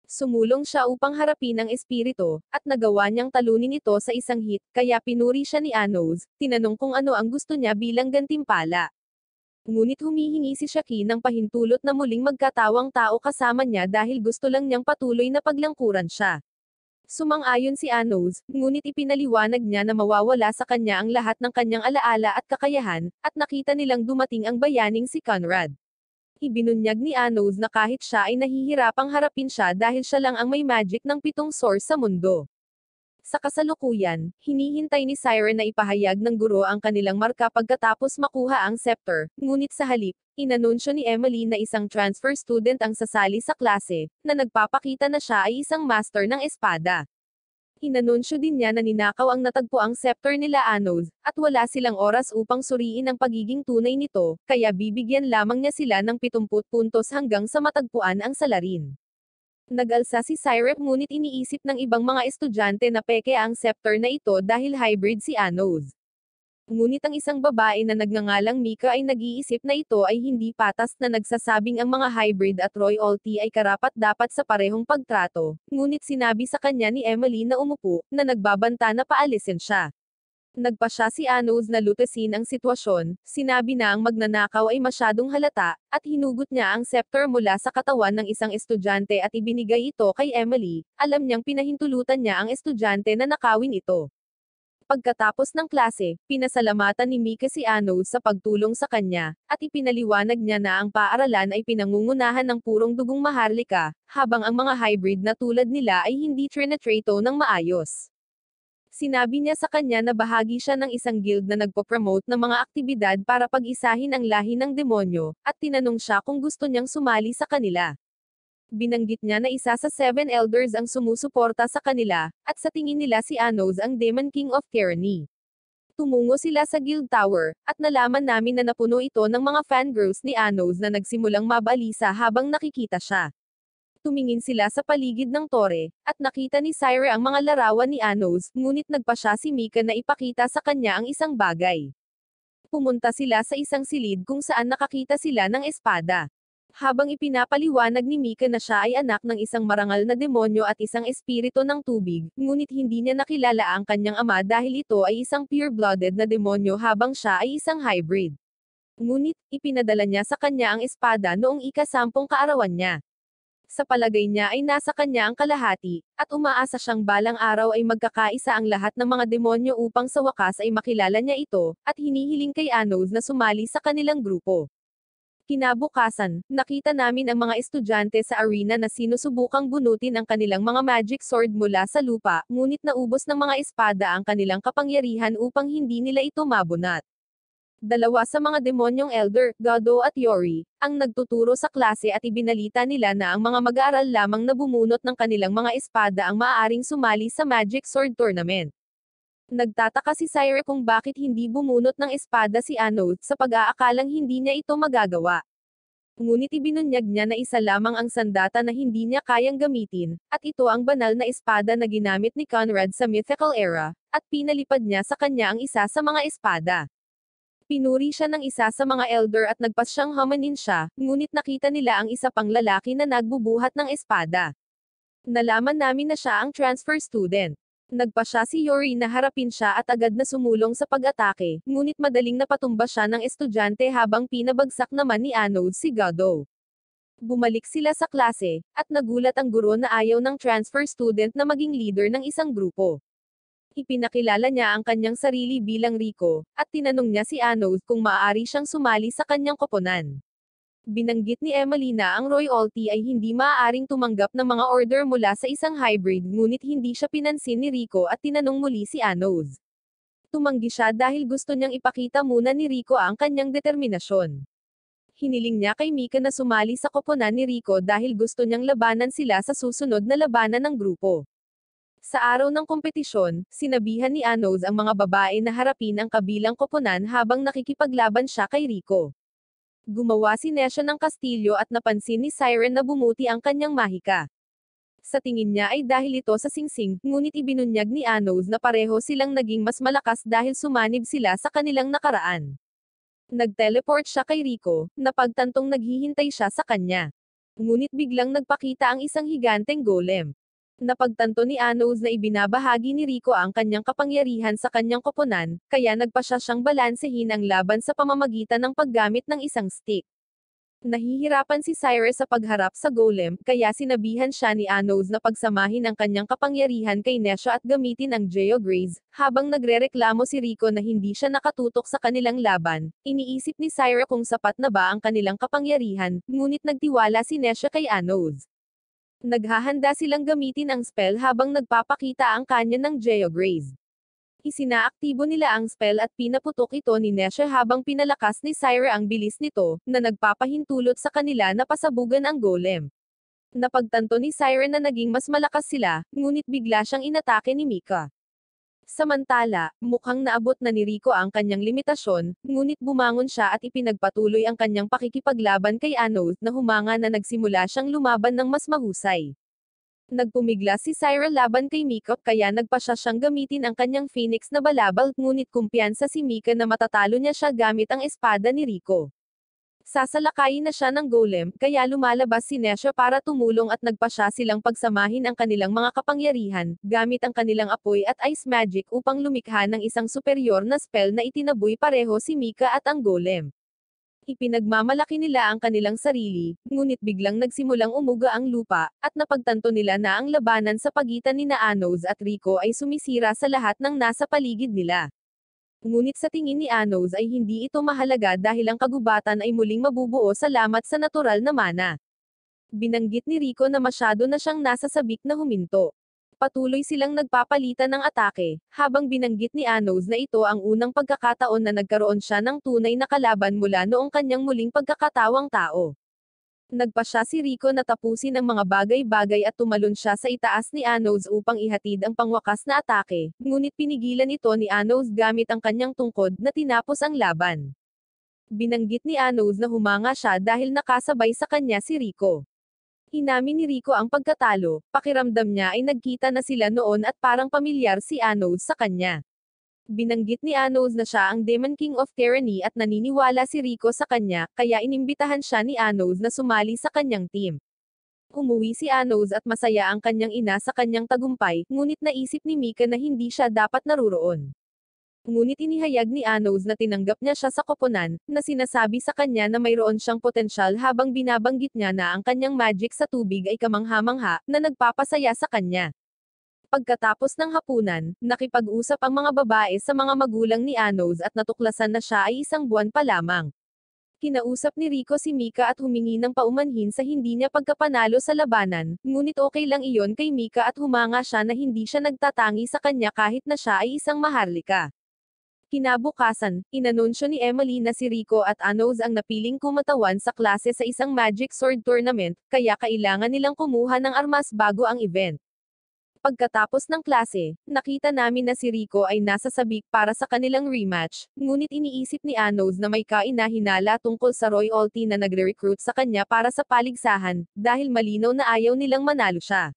Sumulong siya upang harapin ang espiritu, at nagawa niyang talunin ito sa isang hit, kaya pinuri siya ni Anos, tinanong kung ano ang gusto niya bilang gantimpala. Ngunit humihingi si Shaki ng pahintulot na muling magkatawang tao kasama niya dahil gusto lang niyang patuloy na paglangkuran siya. Sumang-ayon si Anos, ngunit ipinaliwanag niya na mawawala sa kanya ang lahat ng kanyang alaala at kakayahan, at nakita nilang dumating ang bayaning si Conrad. Ibinunyag ni Anos na kahit siya ay nahihirapang harapin siya dahil siya lang ang may magic ng 7 source sa mundo. Sa kasalukuyan, hinihintay ni Siren na ipahayag ng guro ang kanilang marka pagkatapos makuha ang scepter, ngunit sa halip, inanunsyo ni Emily na isang transfer student ang sasali sa klase, na nagpapakita na siya ay isang master ng espada. Inanunsyo din niya na ninakaw ang natagpuang scepter nila Anos, at wala silang oras upang suriin ang pagiging tunay nito, kaya bibigyan lamang niya sila ng 70 puntos hanggang sa matagpuan ang salarin. Nag-alsa si Syrup ngunit iniisip ng ibang mga estudyante na peke ang scepter na ito dahil hybrid si Anos. Ngunit ang isang babae na nagngangalang Mika ay nag-iisip na ito ay hindi patas na nagsasabing ang mga hybrid at royalty ay karapat-dapat sa parehong pagtrato, ngunit sinabi sa kanya ni Emily na umupo, na nagbabanta na paalisin siya. Nagpa siya si Anos na lutasin ang sitwasyon, sinabi na ang magnanakaw ay masyadong halata, at hinugot niya ang scepter mula sa katawan ng isang estudyante at ibinigay ito kay Emily, alam niyang pinahintulutan niya ang estudyante na nakawin ito. Pagkatapos ng klase, pinasalamatan ni Mika si Anos sa pagtulong sa kanya, at ipinaliwanag niya na ang paaralan ay pinangungunahan ng purong dugong maharlika, habang ang mga hybrid na tulad nila ay hindi trinatrato ng maayos. Sinabi niya sa kanya na bahagi siya ng isang guild na nagpo-promote ng mga aktibidad para pag-isahin ang lahi ng demonyo, at tinanong siya kung gusto niyang sumali sa kanila. Binanggit niya na isa sa 7 elders ang sumusuporta sa kanila, at sa tingin nila si Anos ang Demon King of Tyranny. Tumungo sila sa Guild Tower, at nalaman namin na napuno ito ng mga fangirls ni Anos na nagsimulang mabalisa habang nakikita siya. Tumingin sila sa paligid ng tore, at nakita ni Syra ang mga larawan ni Anos, ngunit nagpa siya si Mika na ipakita sa kanya ang isang bagay. Pumunta sila sa isang silid kung saan nakakita sila ng espada. Habang ipinapaliwanag ni Mika na siya ay anak ng isang marangal na demonyo at isang espiritu ng tubig, ngunit hindi niya nakilala ang kanyang ama dahil ito ay isang pure-blooded na demonyo habang siya ay isang hybrid. Ngunit, ipinadala niya sa kanya ang espada noong ika-10 kaarawan niya. Sa palagay niya ay nasa kanya ang kalahati, at umaasa siyang balang araw ay magkakaisa ang lahat ng mga demonyo upang sa wakas ay makilala niya ito, at hinihiling kay Anos na sumali sa kanilang grupo. Kinabukasan, nakita namin ang mga estudyante sa arena na sinusubukang bunutin ang kanilang mga magic sword mula sa lupa, ngunit naubos ng mga espada ang kanilang kapangyarihan upang hindi nila ito mabunat. Dalawa sa mga demonyong elder, Gado at Yori, ang nagtuturo sa klase at ibinalita nila na ang mga mag-aaral lamang na bumunot ng kanilang mga espada ang maaaring sumali sa Magic Sword Tournament. Nagtataka si Syra kung bakit hindi bumunot ng espada si Anos sa pag-aakalang hindi niya ito magagawa. Ngunit ibinunyag niya na isa lamang ang sandata na hindi niya kayang gamitin, at ito ang banal na espada na ginamit ni Conrad sa mythical era, at pinalipad niya sa kanya ang isa sa mga espada. Pinuri siya ng isa sa mga elder at nagpasyang hamanin siya, ngunit nakita nila ang isa pang lalaki na nagbubuhat ng espada. Nalaman namin na siya ang transfer student. Nagpa siya si Yori na harapin siya at agad na sumulong sa pag-atake, ngunit madaling napatumba siya ng estudyante habang pinabagsak naman ni Anode si Gado. Bumalik sila sa klase, at nagulat ang guro na ayaw ng transfer student na maging leader ng isang grupo. Ipinakilala niya ang kanyang sarili bilang Rico, at tinanong niya si Anode kung maaari siyang sumali sa kanyang koponan. Binanggit ni Emily na ang royalty ay hindi maaaring tumanggap ng mga order mula sa isang hybrid ngunit hindi siya pinansin ni Rico at tinanong muli si Anode. Tumanggi siya dahil gusto niyang ipakita muna ni Rico ang kanyang determinasyon. Hiniling niya kay Mika na sumali sa koponan ni Rico dahil gusto niyang labanan sila sa susunod na labanan ng grupo. Sa araw ng kompetisyon, sinabihan ni Anode ang mga babae na harapin ang kabilang koponan habang nakikipaglaban siya kay Rico. Gumawa si Nesha ng kastilyo at napansin ni Siren na bumuti ang kanyang mahika. Sa tingin niya ay dahil ito sa singsing, ngunit ibinunyag ni Anode na pareho silang naging mas malakas dahil sumanib sila sa kanilang nakaraan. Nag-teleport siya kay Rico, napagtantong naghihintay siya sa kanya. Ngunit biglang nagpakita ang isang higanteng golem. Napagtanto ni Anode na ibinabahagi ni Rico ang kanyang kapangyarihan sa kanyang koponan, kaya nagpa siya siyang balansehin ang laban sa pamamagitan ng paggamit ng isang stick. Nahihirapan si Cyrus sa pagharap sa golem, kaya sinabihan siya ni Anode na pagsamahin ang kanyang kapangyarihan kay Nesha at gamitin ang Geograze. Habang nagrereklamo si Rico na hindi siya nakatutok sa kanilang laban, iniisip ni Cyrus kung sapat na ba ang kanilang kapangyarihan, ngunit nagtiwala si Nesha kay Anode. Naghahanda silang gamitin ang spell habang nagpapakita ang kanya ng Geograze. Isinaaktibo nila ang spell at pinaputok ito ni Nesha habang pinalakas ni Syra ang bilis nito, na nagpapahintulot sa kanila na pasabugan ang golem. Napagtanto ni Syra na naging mas malakas sila, ngunit bigla siyang inatake ni Mika. Samantala, mukhang naabot na ni Rico ang kanyang limitasyon, ngunit bumangon siya at ipinagpatuloy ang kanyang pakikipaglaban kay Anode na humanga na nagsimula siyang lumaban ng mas mahusay. Nagpumigla si Syra laban kay Mika kaya nagpa siya siyang gamitin ang kanyang Phoenix na balabal ngunit kumpiyansa si Mika na matatalo niya siya gamit ang espada ni Rico. Sasalakayin na siya ng golem, kaya lumalabas si Nesha para tumulong at nagpa siya silang pagsamahin ang kanilang mga kapangyarihan, gamit ang kanilang apoy at ice magic upang lumikha ng isang superior na spell na itinaboy pareho si Mika at ang golem. Ipinagmamalaki nila ang kanilang sarili, ngunit biglang nagsimulang umuga ang lupa, at napagtanto nila na ang labanan sa pagitan ni Anode at Rico ay sumisira sa lahat ng nasa paligid nila. Ngunit sa tingin ni Anode ay hindi ito mahalaga dahil ang kagubatan ay muling mabubuo salamat sa natural na mana. Binanggit ni Rico na masyado na siyang nasa sabik na huminto. Patuloy silang nagpapalitan ng atake, habang binanggit ni Anode na ito ang unang pagkakataon na nagkaroon siya ng tunay na kalaban mula noong kanyang muling pagkakatawang tao. Nagpa siya si Rico na tapusin ang mga bagay-bagay at tumalon siya sa itaas ni Anode upang ihatid ang pangwakas na atake, ngunit pinigilan ito ni Anode gamit ang kanyang tungkod na tinapos ang laban. Binanggit ni Anode na humanga siya dahil nakasabay sa kanya si Rico. Inamin ni Rico ang pagkatalo, pakiramdam niya ay nagkita na sila noon at parang pamilyar si Anode sa kanya. Binanggit ni Anode na siya ang Demon King of Tyranny at naniniwala si Rico sa kanya, kaya inimbitahan siya ni Anode na sumali sa kanyang team. Umuwi si Anode at masaya ang kanyang ina sa kanyang tagumpay, ngunit naisip ni Mika na hindi siya dapat naruroon. Ngunit inihayag ni Anode na tinanggap niya siya sa koponan, na sinasabi sa kanya na mayroon siyang potensyal habang binabanggit niya na ang kanyang magic sa tubig ay kamangha-mangha, na nagpapasaya sa kanya. Pagkatapos ng hapunan, nakipag-usap ang mga babae sa mga magulang ni Anode at natuklasan na siya ay isang buwan pa lamang. Kinausap ni Rico si Mika at humingi ng paumanhin sa hindi niya pagkapanalo sa labanan, ngunit okay lang iyon kay Mika at humanga siya na hindi siya nagtatangi sa kanya kahit na siya ay isang maharlika. Kinabukasan, inanunsyo ni Emily na si Rico at Anode ang napiling kumatawan sa klase sa isang Magic Sword Tournament, kaya kailangan nilang kumuha ng armas bago ang event. Pagkatapos ng klase, nakita namin na si Rico ay nasa sabik para sa kanilang rematch, ngunit iniisip ni Anos na may kainahinala tungkol sa royalty na nagre-recruit sa kanya para sa paligsahan, dahil malinaw na ayaw nilang manalo siya.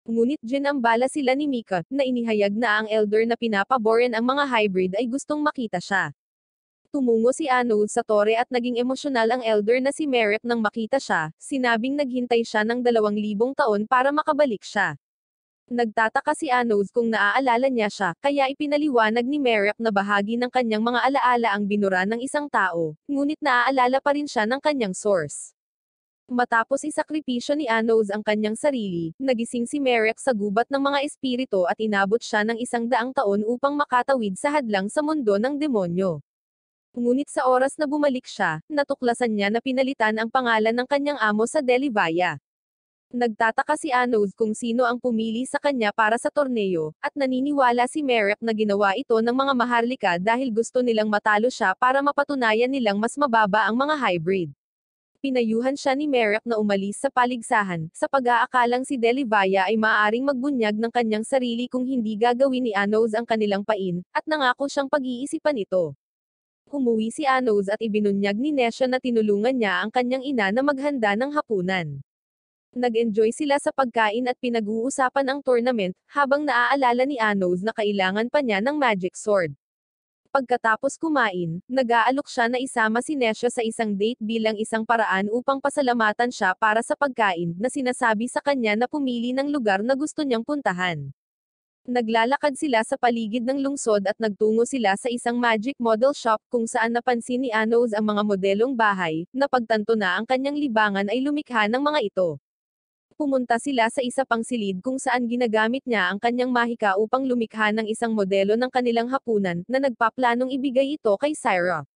Ngunit ginambala sila ni Mika, na inihayag na ang elder na pinapaboran ang mga hybrid ay gustong makita siya. Tumungo si Anos sa tore at naging emosyonal ang elder na si Merrick nang makita siya, sinabing naghintay siya ng 2,000 taon para makabalik siya. Nagtataka si Anos kung naaalala niya siya, kaya ipinaliwanag ni Merrick na bahagi ng kanyang mga alaala ang binura ng isang tao, ngunit naaalala pa rin siya ng kanyang source. Matapos isakripisyo ni Anos ang kanyang sarili, nagising si Merrick sa gubat ng mga espiritu at inabot siya ng 100 taon upang makatawid sa hadlang sa mundo ng demonyo. Ngunit sa oras na bumalik siya, natuklasan niya na pinalitan ang pangalan ng kanyang amo sa Delivaya. Nagtataka si Anos kung sino ang pumili sa kanya para sa torneo, at naniniwala si Merrick na ginawa ito ng mga maharlika dahil gusto nilang matalo siya para mapatunayan nilang mas mababa ang mga hybrid. Pinayuhan siya ni Merrick na umalis sa paligsahan, sa pag-aakalang si Delivaya ay maaaring magbunyag ng kanyang sarili kung hindi gagawin ni Anos ang kanilang pain, at nangako siyang pag-iisipan ito. Umuwi si Anos at ibinunyag ni Nesha na tinulungan niya ang kanyang ina na maghanda ng hapunan. Nag-enjoy sila sa pagkain at pinag-uusapan ang tournament, habang naaalala ni Anos na kailangan pa niya ng magic sword. Pagkatapos kumain, nag-aalok siya na isama si Nesha sa isang date bilang isang paraan upang pasalamatan siya para sa pagkain, na sinasabi sa kanya na pumili ng lugar na gusto niyang puntahan. Naglalakad sila sa paligid ng lungsod at nagtungo sila sa isang magic model shop kung saan napansin ni Anos ang mga modelong bahay, napagtanto na ang kanyang libangan ay lumikha ng mga ito. Pumunta sila sa isa pang silid kung saan ginagamit niya ang kanyang mahika upang lumikha ng isang modelo ng kanilang hapunan, na nagpaplanong ibigay ito kay Syra.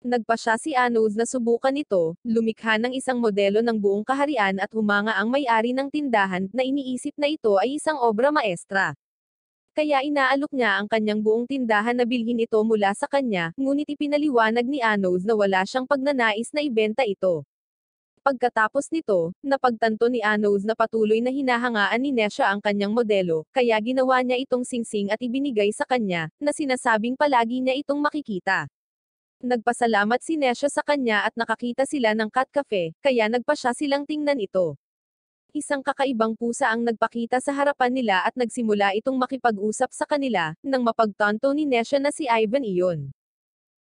Nagpasya si Anos na subukan ito, lumikha ng isang modelo ng buong kaharian at humanga ang may-ari ng tindahan, na iniisip na ito ay isang obra maestra. Kaya inaalok niya ang kanyang buong tindahan na bilhin ito mula sa kanya, ngunit ipinaliwanag ni Anos na wala siyang pagnanais na ibenta ito. Pagkatapos nito, napagtanto ni Anos na patuloy na hinahangaan ni Nesha ang kanyang modelo, kaya ginawa niya itong singsing at ibinigay sa kanya, na sinasabing palagi niya itong makikita. Nagpasalamat si Nesha sa kanya at nakakita sila ng cat cafe, kaya nagpasya silang tingnan ito. Isang kakaibang pusa ang nagpakita sa harapan nila at nagsimula itong makipag-usap sa kanila, nang mapagtanto ni Nesha na si Ivan iyon.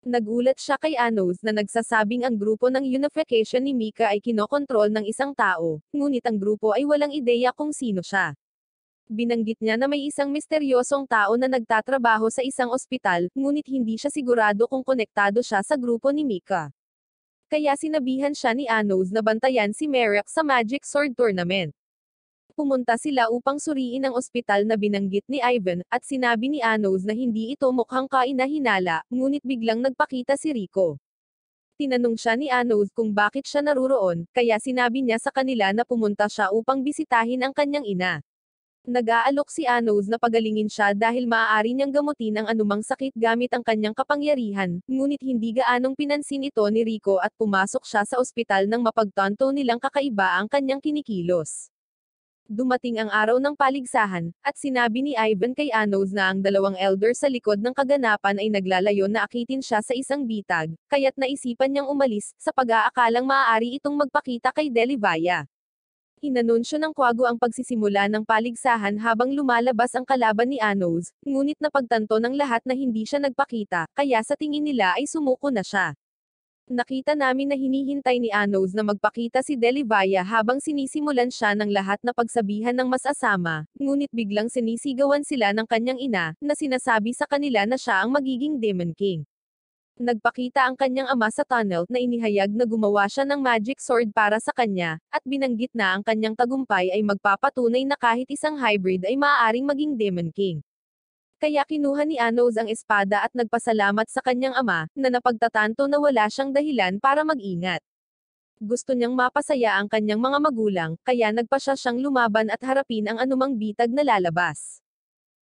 Nagulat siya kay Anos na nagsasabing ang grupo ng unification ni Mika ay kinokontrol ng isang tao, ngunit ang grupo ay walang ideya kung sino siya. Binanggit niya na may isang misteryosong tao na nagtatrabaho sa isang ospital, ngunit hindi siya sigurado kung konektado siya sa grupo ni Mika. Kaya sinabihan siya ni Anos na bantayan si Merrick sa Magic Sword Tournament. Pumunta sila upang suriin ang ospital na binanggit ni Ivan, at sinabi ni Anos na hindi ito mukhang kainahinala, ngunit biglang nagpakita si Rico. Tinanong siya ni Anos kung bakit siya naruroon, kaya sinabi niya sa kanila na pumunta siya upang bisitahin ang kanyang ina. Nag-aalok si Anos na pagalingin siya dahil maaari niyang gamutin ang anumang sakit gamit ang kanyang kapangyarihan, ngunit hindi gaanong pinansin ito ni Rico at pumasok siya sa ospital nang mapagtanto nilang kakaiba ang kanyang kinikilos. Dumating ang araw ng paligsahan, at sinabi ni Ivan kay Anos na ang dalawang elder sa likod ng kaganapan ay naglalayon na akitin siya sa isang bitag, kaya't naisipan niyang umalis, sa pag-aakalang maaari itong magpakita kay Delivaya. Inanunsyo ng Kwago ang pagsisimula ng paligsahan habang lumalabas ang kalaban ni Anos, ngunit napagtanto ng lahat na hindi siya nagpakita, kaya sa tingin nila ay sumuko na siya. Nakita namin na hinihintay ni Anos na magpakita si Delivaya habang sinisimulan siya ng lahat na pagsabihan ng mas asama, ngunit biglang sinisigawan sila ng kanyang ina, na sinasabi sa kanila na siya ang magiging Demon King. Nagpakita ang kanyang ama sa tunnel na inihayag na gumawa siya ng magic sword para sa kanya, at binanggit na ang kanyang tagumpay ay magpapatunay na kahit isang hybrid ay maaaring maging Demon King. Kaya kinuha ni Anos ang espada at nagpasalamat sa kanyang ama, na napagtatanto na wala siyang dahilan para mag-ingat. Gusto niyang mapasaya ang kanyang mga magulang, kaya nagpasya siyang lumaban at harapin ang anumang bitag na lalabas.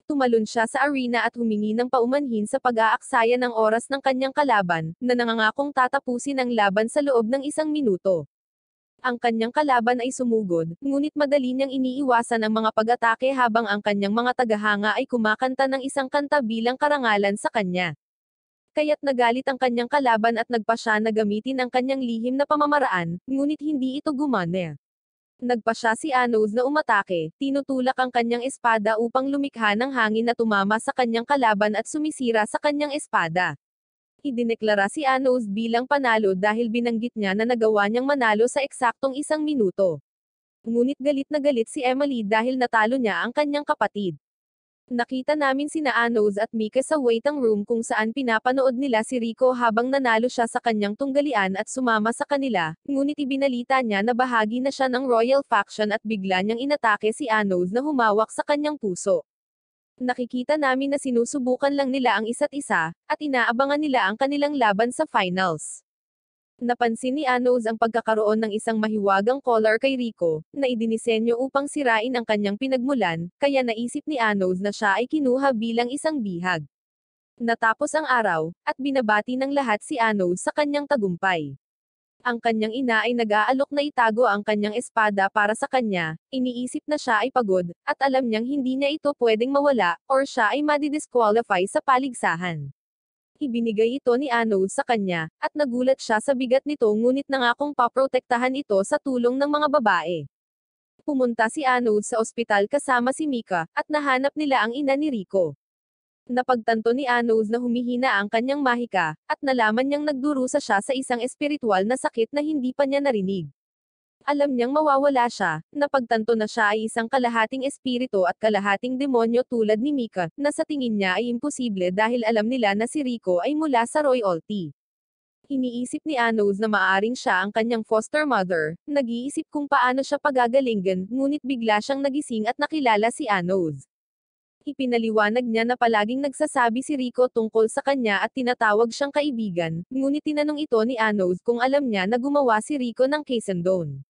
Tumalon siya sa arena at humingi ng paumanhin sa pag-aaksaya ng oras ng kanyang kalaban, na nangangakong tatapusin ang laban sa loob ng 1 minuto. Ang kanyang kalaban ay sumugod, ngunit madali niyang iniiwasan ang mga pag-atake habang ang kanyang mga tagahanga ay kumakanta ng isang kanta bilang karangalan sa kanya. Kaya't nagalit ang kanyang kalaban at nagpa siya na gamitin ang kanyang lihim na pamamaraan, ngunit hindi ito gumana. Nagpa siya si Anos na umatake, tinutulak ang kanyang espada upang lumikha ng hangin na tumama sa kanyang kalaban at sumisira sa kanyang espada. Idineklara si Anos bilang panalo dahil binanggit niya na nagawa niyang manalo sa eksaktong 1 minuto. Ngunit galit na galit si Emily dahil natalo niya ang kanyang kapatid. Nakita namin sina Anos at Mika sa waiting room kung saan pinapanood nila si Rico habang nanalo siya sa kanyang tunggalian at sumama sa kanila, ngunit ibinalita niya na bahagi na siya ng Royal Faction at bigla niyang inatake si Anos na humawak sa kanyang puso. Nakikita namin na sinusubukan lang nila ang isa't isa, at inaabangan nila ang kanilang laban sa finals. Napansin ni Anos ang pagkakaroon ng isang mahiwagang collar kay Rico, na idinisenyo upang sirain ang kanyang pinagmulan, kaya naisip ni Anos na siya ay kinuha bilang isang bihag. Natapos ang araw, at binabati ng lahat si Anos sa kanyang tagumpay. Ang kanyang ina ay nag-aalok na itago ang kanyang espada para sa kanya, iniisip na siya ay pagod, at alam niyang hindi niya ito pwedeng mawala, or siya ay madidisqualify sa paligsahan. Ibinigay ito ni Anos sa kanya, at nagulat siya sa bigat nito ngunit nangakong paprotektahan ito sa tulong ng mga babae. Pumunta si Anos sa ospital kasama si Mika, at nahanap nila ang ina ni Rico. Napagtanto ni Anos na humihina ang kanyang mahika, at nalaman niyang nagdurusa siya sa isang espiritual na sakit na hindi pa niya narinig. Alam niyang mawawala siya, napagtanto na siya ay isang kalahating espiritu at kalahating demonyo tulad ni Mika, na sa tingin niya ay imposible dahil alam nila na si Rico ay mula sa royalty. Iniisip ni Anos na maaring siya ang kanyang foster mother, nag-iisip kung paano siya pagagalingan, ngunit bigla siyang nagising at nakilala si Anos. Ipinaliwanag niya na palaging nagsasabi si Rico tungkol sa kanya at tinatawag siyang kaibigan, ngunit tinanong ito ni Anos kung alam niya na gumawa si Rico ng Quezondone.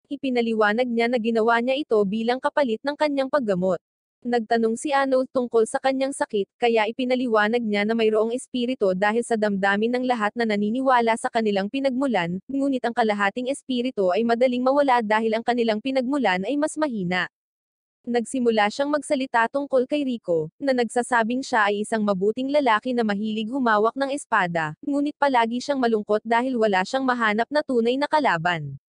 Ipinaliwanag niya na ginawa niya ito bilang kapalit ng kanyang paggamot. Nagtanong si Anos tungkol sa kanyang sakit, kaya ipinaliwanag niya na mayroong espiritu dahil sa damdamin ng lahat na naniniwala sa kanilang pinagmulan, ngunit ang kalahating espiritu ay madaling mawala dahil ang kanilang pinagmulan ay mas mahina. Nagsimula siyang magsalita tungkol kay Rico, na nagsasabing siya ay isang mabuting lalaki na mahilig humawak ng espada, ngunit palagi siyang malungkot dahil wala siyang mahanap na tunay na kalaban.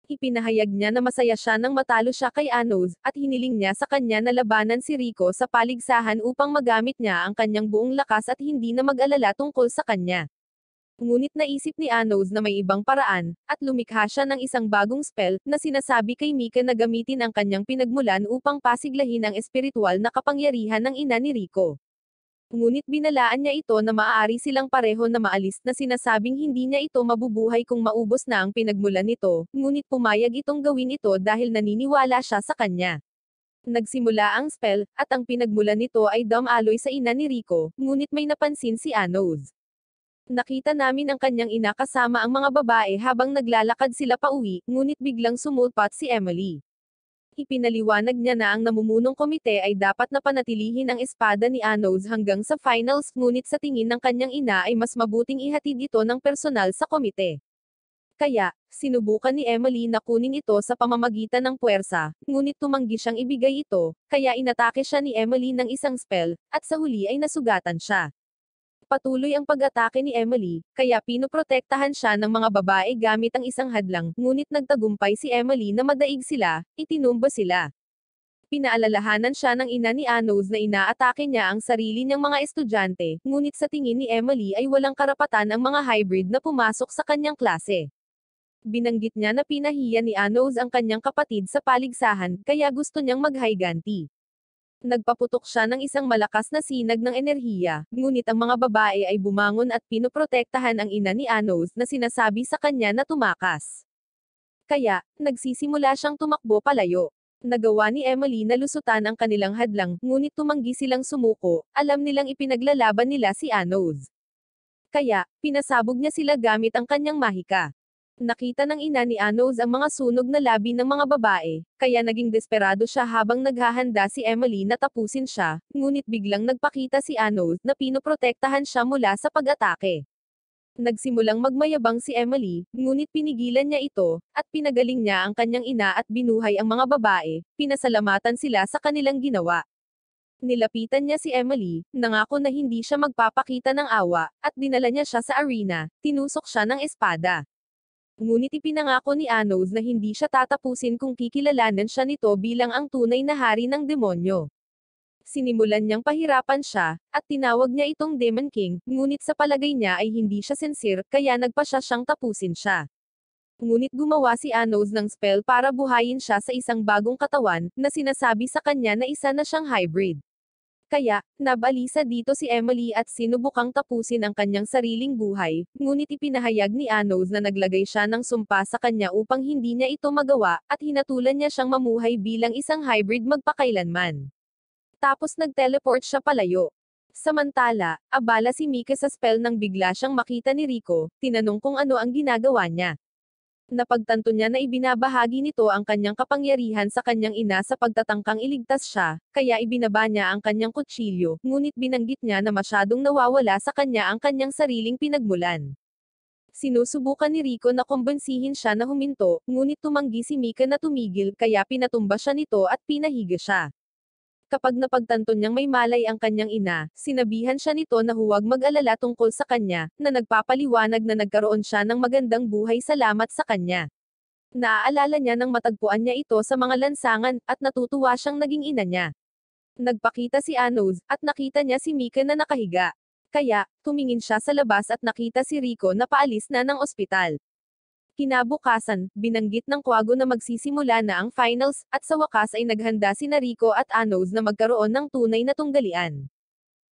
Ipinahayag niya na masaya siya nang matalo siya kay Anos, at hiniling niya sa kanya na labanan si Rico sa paligsahan upang magamit niya ang kanyang buong lakas at hindi na mag-alala tungkol sa kanya. Ngunit naisip ni Anos na may ibang paraan, at lumikha siya ng isang bagong spell, na sinasabi kay Mika na gamitin ang kanyang pinagmulan upang pasiglahin ang espiritual na kapangyarihan ng ina ni Rico. Ngunit binalaan niya ito na maaari silang pareho na maalis na sinasabing hindi niya ito mabubuhay kung maubos na ang pinagmulan nito, ngunit pumayag itong gawin ito dahil naniniwala siya sa kanya. Nagsimula ang spell, at ang pinagmulan nito ay dumaloy sa ina ni Rico, ngunit may napansin si Anos. Nakita namin ang kanyang ina kasama ang mga babae habang naglalakad sila pauwi, ngunit biglang sumulpat si Emily. Ipinaliwanag niya na ang namumunong komite ay dapat na panatilihin ang espada ni Anos hanggang sa finals, ngunit sa tingin ng kanyang ina ay mas mabuting ihatid ito ng personal sa komite. Kaya, sinubukan ni Emily na kunin ito sa pamamagitan ng puwersa, ngunit tumanggi siyang ibigay ito, kaya inatake siya ni Emily ng isang spell, at sa huli ay nasugatan siya. Patuloy ang pag-atake ni Emily, kaya pinoprotektahan siya ng mga babae gamit ang isang hadlang, ngunit nagtagumpay si Emily na madaig sila, itinumba sila. Pinaalalahanan siya ng ina ni Anos na inaatake niya ang sarili niyang mga estudyante, ngunit sa tingin ni Emily ay walang karapatan ang mga hybrid na pumasok sa kanyang klase. Binanggit niya na pinahiya ni Anos ang kanyang kapatid sa paligsahan, kaya gusto niyang maghiganti. Nagpaputok siya ng isang malakas na sinag ng enerhiya, ngunit ang mga babae ay bumangon at pinoprotektahan ang ina ni Anos na sinasabi sa kanya na tumakas. Kaya, nagsisimula siyang tumakbo palayo. Nagawa ni Emily na lusutan ang kanilang hadlang, ngunit tumanggi silang sumuko, alam nilang ipinaglalaban nila si Anos. Kaya, pinasabog niya sila gamit ang kanyang mahika. Nakita ng ina ni Anos ang mga sunog na labi ng mga babae, kaya naging desperado siya habang naghahanda si Emily na tapusin siya, ngunit biglang nagpakita si Anos na pinoprotektahan siya mula sa pag-atake. Nagsimulang magmayabang si Emily, ngunit pinigilan niya ito, at pinagaling niya ang kanyang ina at binuhay ang mga babae, pinasalamatan sila sa kanilang ginawa. Nilapitan niya si Emily, nangako na hindi siya magpapakita ng awa, at dinala niya siya sa arena, tinusok siya ng espada. Ngunit ipinangako ni Anos na hindi siya tatapusin kung kikilalanan siya nito bilang ang tunay na hari ng demonyo. Sinimulan niyang pahirapan siya, at tinawag niya itong Demon King, ngunit sa palagay niya ay hindi siya sincere, kaya nagpa siya siyang tapusin siya. Ngunit gumawa si Anos ng spell para buhayin siya sa isang bagong katawan, na sinasabi sa kanya na isa na siyang hybrid. Kaya, nabalisa dito si Emily at sinubukang tapusin ang kanyang sariling buhay, ngunit ipinahayag ni Anos na naglagay siya ng sumpa sa kanya upang hindi niya ito magawa, at hinatulan niya siyang mamuhay bilang isang hybrid magpakailanman. Tapos nag-teleport siya palayo. Samantala, abala si Mika sa spell nang bigla siyang makita ni Rico, tinanong kung ano ang ginagawa niya. Napagtanto niya na ibinabahagi nito ang kanyang kapangyarihan sa kanyang ina sa pagtatangkang iligtas siya, kaya ibinaba niya ang kanyang kutsilyo, ngunit binanggit niya na masyadong nawawala sa kanya ang kanyang sariling pinagmulan. Sinusubukan ni Rico na kumbensihin siya na huminto, ngunit tumanggi si Mika na tumigil, kaya pinatumba siya nito at pinahiga siya. Kapag napagtanto niyang may malay ang kanyang ina, sinabihan siya nito na huwag mag-alala tungkol sa kanya, na nagpapaliwanag na nagkaroon siya ng magandang buhay salamat sa kanya. Naaalala niya nang matagpuan niya ito sa mga lansangan, at natutuwa siyang naging ina niya. Nagpakita si Anos, at nakita niya si Mika na nakahiga. Kaya, tumingin siya sa labas at nakita si Rico na paalis na ng ospital. Kinabukasan, binanggit ng Quago na magsisimula na ang finals, at sa wakas ay naghanda sina Rico at Anos na magkaroon ng tunay na tunggalian.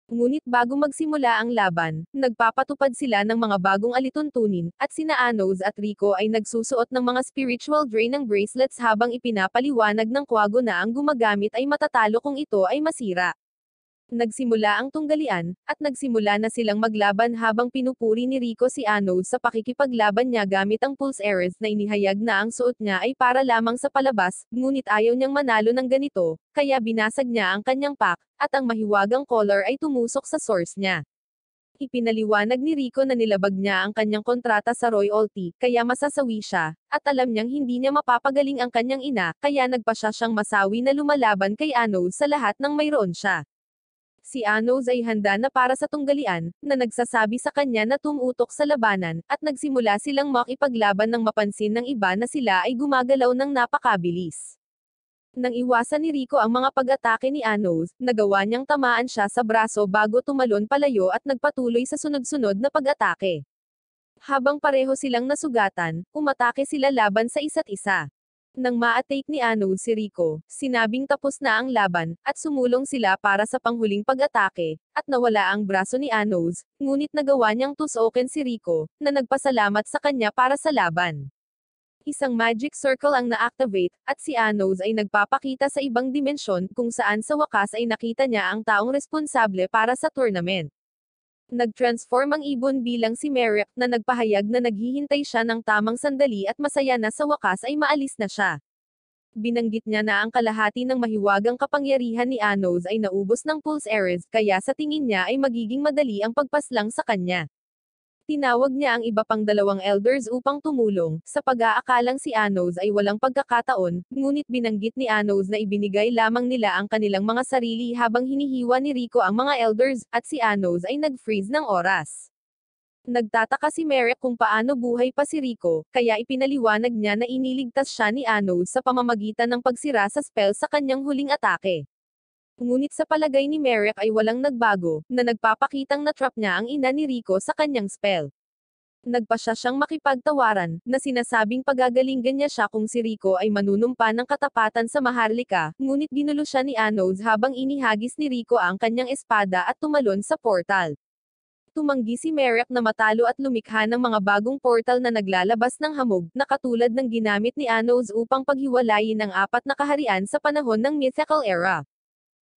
Ngunit bago magsimula ang laban, nagpapatupad sila ng mga bagong alituntunin, at sina Anos at Rico ay nagsusuot ng mga spiritual drain ng bracelets habang ipinapaliwanag ng Quago na ang gumagamit ay matatalo kung ito ay masira. Nagsimula ang tunggalian, at nagsimula na silang maglaban habang pinupuri ni Rico si Anos sa pakikipaglaban niya gamit ang pulse arrows na inihayag na ang suot niya ay para lamang sa palabas, ngunit ayaw niyang manalo ng ganito, kaya binasag niya ang kanyang pack, at ang mahiwagang collar ay tumusok sa source niya. Ipinaliwanag ni Rico na nilabag niya ang kanyang kontrata sa royalty, kaya masasawi siya, at alam niyang hindi niya mapapagaling ang kanyang ina, kaya nagpa siya siyang masawi na lumalaban kay Anos sa lahat ng mayroon siya. Si Anos ay handa na para sa tunggalian, na nagsasabi sa kanya na tumutok sa labanan, at nagsimula silang makipaglaban nang mapansin ng iba na sila ay gumagalaw ng napakabilis. Nang iwasan ni Rico ang mga pag-atake ni Anos, nagawa niyang tamaan siya sa braso bago tumalon palayo at nagpatuloy sa sunod-sunod na pag-atake. Habang pareho silang nasugatan, umatake sila laban sa isa't isa. Nang ma-take ni Anos si Rico, sinabing tapos na ang laban, at sumulong sila para sa panghuling pag-atake, at nawala ang braso ni Anos, ngunit nagawa niyang tusokin si Rico, na nagpasalamat sa kanya para sa laban. Isang magic circle ang na-activate, at si Anos ay nagpapakita sa ibang dimensyon, kung saan sa wakas ay nakita niya ang taong responsable para sa tournament. Nag-transform ang ibon bilang si Merrick na nagpahayag na naghihintay siya ng tamang sandali at masaya na sa wakas ay maalis na siya. Binanggit niya na ang kalahati ng mahiwagang kapangyarihan ni Anos ay naubos ng pulse arrows, kaya sa tingin niya ay magiging madali ang pagpaslang sa kanya. Tinawag niya ang iba pang dalawang elders upang tumulong, sa pag-aakalang si Anos ay walang pagkakataon, ngunit binanggit ni Anos na ibinigay lamang nila ang kanilang mga sarili habang hinihiwa ni Rico ang mga elders, at si Anos ay nag-freeze ng oras. Nagtataka si Merrick kung paano buhay pa si Rico, kaya ipinaliwanag niya na iniligtas siya ni Anos sa pamamagitan ng pagsira sa spell sa kanyang huling atake. Ngunit sa palagay ni Merrick ay walang nagbago, na nagpapakitang na-trap niya ang ina ni Rico sa kanyang spell. Nagpa siya siyang makipagtawaran, na sinasabing pagagalinggan niya siya kung si Rico ay manunumpa ng katapatan sa Maharlika, ngunit ginulo siya ni Anos habang inihagis ni Rico ang kanyang espada at tumalon sa portal. Tumanggi si Merrick na matalo at lumikha ng mga bagong portal na naglalabas ng hamog, na katulad ng ginamit ni Anos upang paghiwalayin ang apat na kaharian sa panahon ng Mythical Era.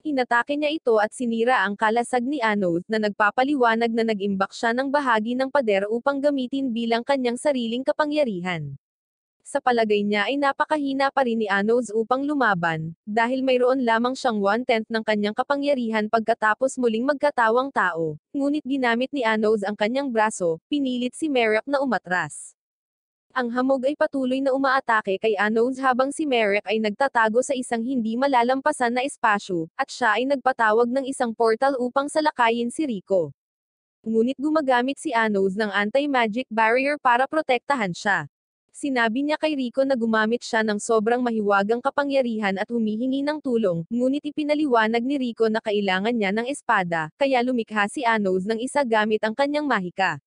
Inatake niya ito at sinira ang kalasag ni Anos, na nagpapaliwanag na nag-imbak siya ng bahagi ng pader upang gamitin bilang kanyang sariling kapangyarihan. Sa palagay niya ay napakahina pa rin ni Anos upang lumaban, dahil mayroon lamang siyang 1/10 ng kanyang kapangyarihan pagkatapos muling magkatawang tao, ngunit ginamit ni Anos ang kanyang braso, pinilit si Merrick na umatras. Ang hamog ay patuloy na umaatake kay Anos habang si Merrick ay nagtatago sa isang hindi malalampasan na espasyo, at siya ay nagpatawag ng isang portal upang salakayin si Rico. Ngunit gumagamit si Anos ng anti-magic barrier para protektahan siya. Sinabi niya kay Rico na gumamit siya ng sobrang mahiwagang kapangyarihan at humihingi ng tulong, ngunit ipinaliwanag ni Rico na kailangan niya ng espada, kaya lumikha si Anos ng isa gamit ang kanyang mahika.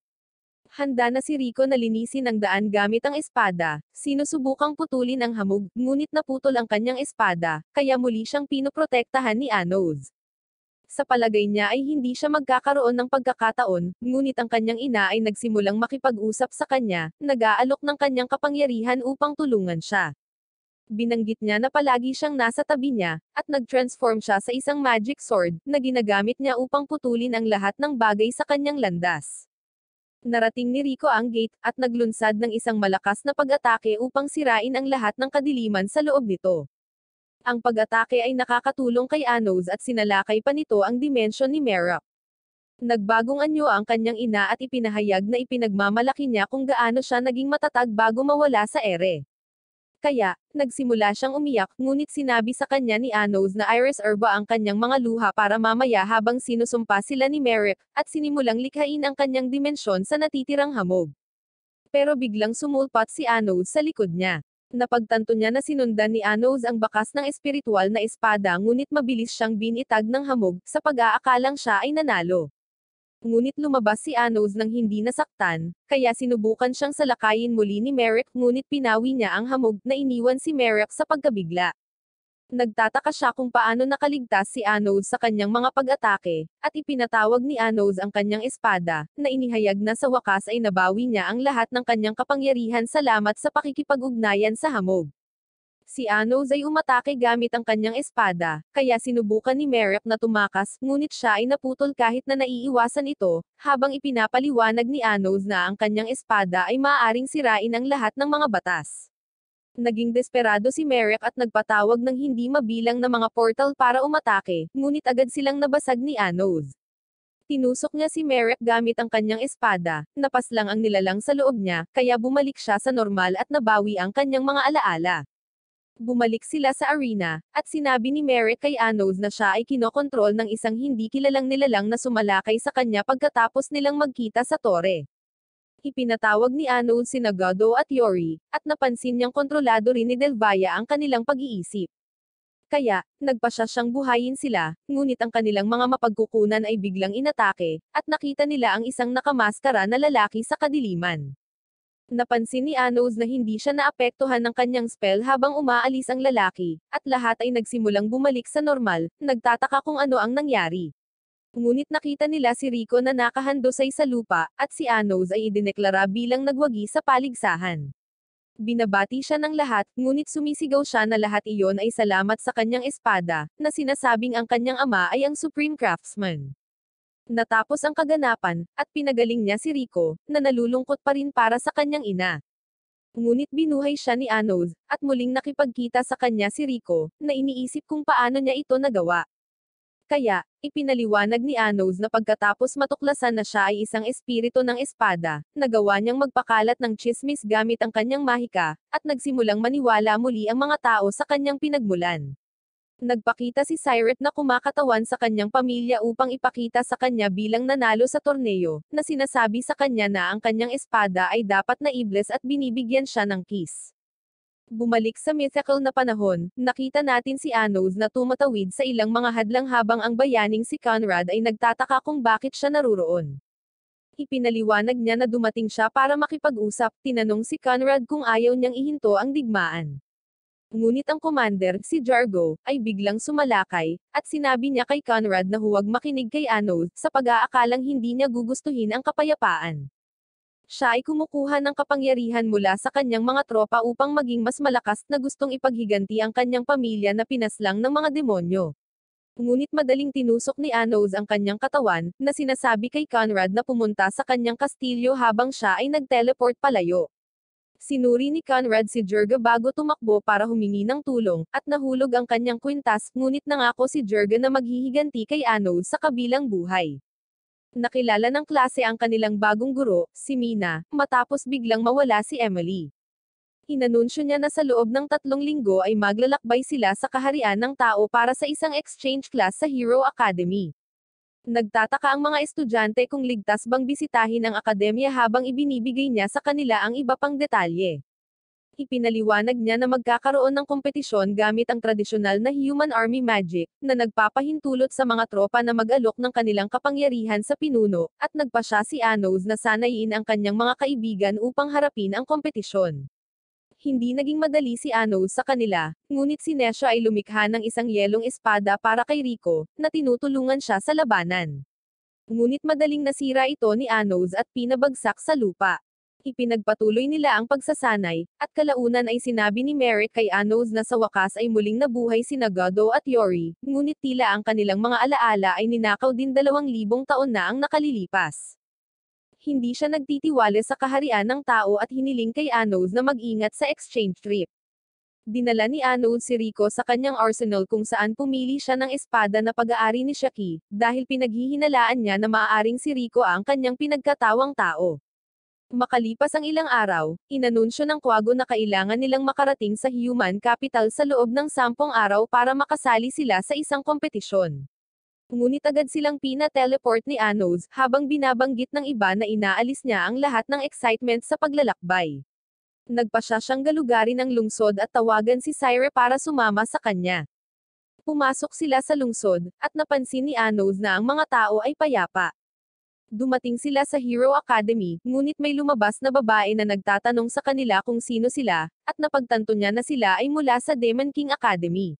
Handa na si Rico na linisin ang daan gamit ang espada, sinusubukang putulin ang hamog, ngunit naputol ang kanyang espada, kaya muli siyang pinoprotektahan ni Anos. Sa palagay niya ay hindi siya magkakaroon ng pagkakataon, ngunit ang kanyang ina ay nagsimulang makipag-usap sa kanya, nag-aalok ng kanyang kapangyarihan upang tulungan siya. Binanggit niya na palagi siyang nasa tabi niya, at nag-transform siya sa isang magic sword, na ginagamit niya upang putulin ang lahat ng bagay sa kanyang landas. Narating ni Rico ang gate, at naglunsad ng isang malakas na pag-atake upang sirain ang lahat ng kadiliman sa loob nito. Ang pag-atake ay nakakatulong kay Anos at sinalakay pa nito ang dimensyon ni Merrick. Nagbagong anyo ang kanyang ina at ipinahayag na ipinagmamalaki niya kung gaano siya naging matatag bago mawala sa ere. Kaya, nagsimula siyang umiyak, ngunit sinabi sa kanya ni Anos na Iris Erba ang kanyang mga luha para mamaya habang sinusumpa sila ni Merrick, at sinimulang likhain ang kanyang dimensyon sa natitirang hamog. Pero biglang sumulpat si Anos sa likod niya. Napagtanto niya na sinundan ni Anos ang bakas ng espiritual na espada ngunit mabilis siyang binitag ng hamog, sa pag-aakalang siya ay nanalo. Ngunit lumabas si Anos nang hindi nasaktan, kaya sinubukan siyang salakayin muli ni Merrick ngunit pinawi niya ang hamog na iniwan si Merrick sa pagkabigla. Nagtataka siya kung paano nakaligtas si Anos sa kanyang mga pag-atake, at ipinatawag ni Anos ang kanyang espada, na inihayag na sa wakas ay nabawi niya ang lahat ng kanyang kapangyarihan salamat sa pakikipag-ugnayan sa hamog. Si Anos ay umatake gamit ang kanyang espada, kaya sinubukan ni Merrick na tumakas, ngunit siya ay naputol kahit na naiiwasan ito, habang ipinapaliwanag ni Anos na ang kanyang espada ay maaaring sirain ang lahat ng mga batas. Naging desperado si Merrick at nagpatawag ng hindi mabilang na mga portal para umatake, ngunit agad silang nabasag ni Anos. Tinusok niya si Merrick gamit ang kanyang espada, napaslang ang nilalang sa loob niya, kaya bumalik siya sa normal at nabawi ang kanyang mga alaala. Bumalik sila sa arena, at sinabi ni Merrick kay Anos na siya ay kinokontrol ng isang hindi kilalang nilalang na sumalakay sa kanya pagkatapos nilang magkita sa tore. Ipinatawag ni Anos sina Gado at Yori, at napansin niyang kontrolado rin ni Delvaya ang kanilang pag-iisip. Kaya, nagpa siya siyang buhayin sila, ngunit ang kanilang mga mapagkukunan ay biglang inatake, at nakita nila ang isang nakamaskara na lalaki sa kadiliman. Napansin ni Anos na hindi siya naapektuhan ng kanyang spell habang umaalis ang lalaki, at lahat ay nagsimulang bumalik sa normal, nagtataka kung ano ang nangyari. Ngunit nakita nila si Rico na nakahandosay sa lupa, at si Anos ay idineklara bilang nagwagi sa paligsahan. Binabati siya ng lahat, ngunit sumisigaw siya na lahat iyon ay salamat sa kanyang espada, na sinasabing ang kanyang ama ay ang Supreme Craftsman. Natapos ang kaganapan, at pinagaling niya si Rico, na nalulungkot pa rin para sa kanyang ina. Ngunit binuhay siya ni Anos, at muling nakipagkita sa kanya si Rico, na iniisip kung paano niya ito nagawa. Kaya, ipinaliwanag ni Anos na pagkatapos matuklasan na siya ay isang espiritu ng espada, nagawa niyang magpakalat ng tsismis gamit ang kanyang mahika, at nagsimulang maniwala muli ang mga tao sa kanyang pinagmulan. Nagpakita si Siret na kumakatawan sa kanyang pamilya upang ipakita sa kanya bilang nanalo sa torneo, na sinasabi sa kanya na ang kanyang espada ay dapat na ibles at binibigyan siya ng kiss. Bumalik sa mythical na panahon, nakita natin si Anos na tumatawid sa ilang mga hadlang habang ang bayaning si Conrad ay nagtataka kung bakit siya naruroon. Ipinaliwanag niya na dumating siya para makipag-usap, tinanong si Conrad kung ayaw niyang ihinto ang digmaan. Ngunit ang commander, si Jargo, ay biglang sumalakay, at sinabi niya kay Conrad na huwag makinig kay Anos, sa pag-aakalang hindi niya gugustuhin ang kapayapaan. Siya ay kumukuha ng kapangyarihan mula sa kanyang mga tropa upang maging mas malakas na gustong ipaghiganti ang kanyang pamilya na pinaslang ng mga demonyo. Ngunit madaling tinusok ni Anos ang kanyang katawan, na sinasabi kay Conrad na pumunta sa kanyang kastilyo habang siya ay nag-teleport palayo. Sinuri ni Conrad si Jurga bago tumakbo para humingi ng tulong, at nahulog ang kanyang kwintas, ngunit nangako si Jurga na maghihiganti kay Anos sa kabilang buhay. Nakilala ng klase ang kanilang bagong guro, si Mina, matapos biglang mawala si Emily. Inanunsyo niya na sa loob ng 3 linggo ay maglalakbay sila sa kaharian ng tao para sa isang exchange class sa Hero Academy. Nagtataka ang mga estudyante kung ligtas bang bisitahin ang akademya habang ibinibigay niya sa kanila ang iba pang detalye. Ipinaliwanag niya na magkakaroon ng kompetisyon gamit ang tradisyonal na human army magic, na nagpapahintulot sa mga tropa na mag-alok ng kanilang kapangyarihan sa pinuno, at nagpasya si Anos na sanayin ang kanyang mga kaibigan upang harapin ang kompetisyon. Hindi naging madali si Anos sa kanila, ngunit si Nesha ay lumikha ng isang yelong espada para kay Rico, na tinutulungan siya sa labanan. Ngunit madaling nasira ito ni Anos at pinabagsak sa lupa. Ipinagpatuloy nila ang pagsasanay, at kalaunan ay sinabi ni Merrick kay Anos na sa wakas ay muling nabuhay sina Gado at Yori, ngunit tila ang kanilang mga alaala ay ninakaw din 2,000 taon na ang nakalilipas. Hindi siya nagtitiwala sa kaharian ng tao at hiniling kay Anos na mag-ingat sa exchange trip. Dinala ni Anos si Rico sa kanyang arsenal kung saan pumili siya ng espada na pag-aari ni Shaki, dahil pinaghihinalaan niya na maaaring si Rico ang kanyang pinagkatawang tao. Makalipas ang ilang araw, inanunsyo ng Quago na kailangan nilang makarating sa human capital sa loob ng 10 araw para makasali sila sa isang kompetisyon. Ngunit agad silang pina-teleport ni Anos, habang binabanggit ng iba na inaalis niya ang lahat ng excitement sa paglalakbay. Nagpasya siyang galugarin ang lungsod at tawagan si Syre para sumama sa kanya. Pumasok sila sa lungsod, at napansin ni Anos na ang mga tao ay payapa. Dumating sila sa Hero Academy, ngunit may lumabas na babae na nagtatanong sa kanila kung sino sila, at napagtanto niya na sila ay mula sa Demon King Academy.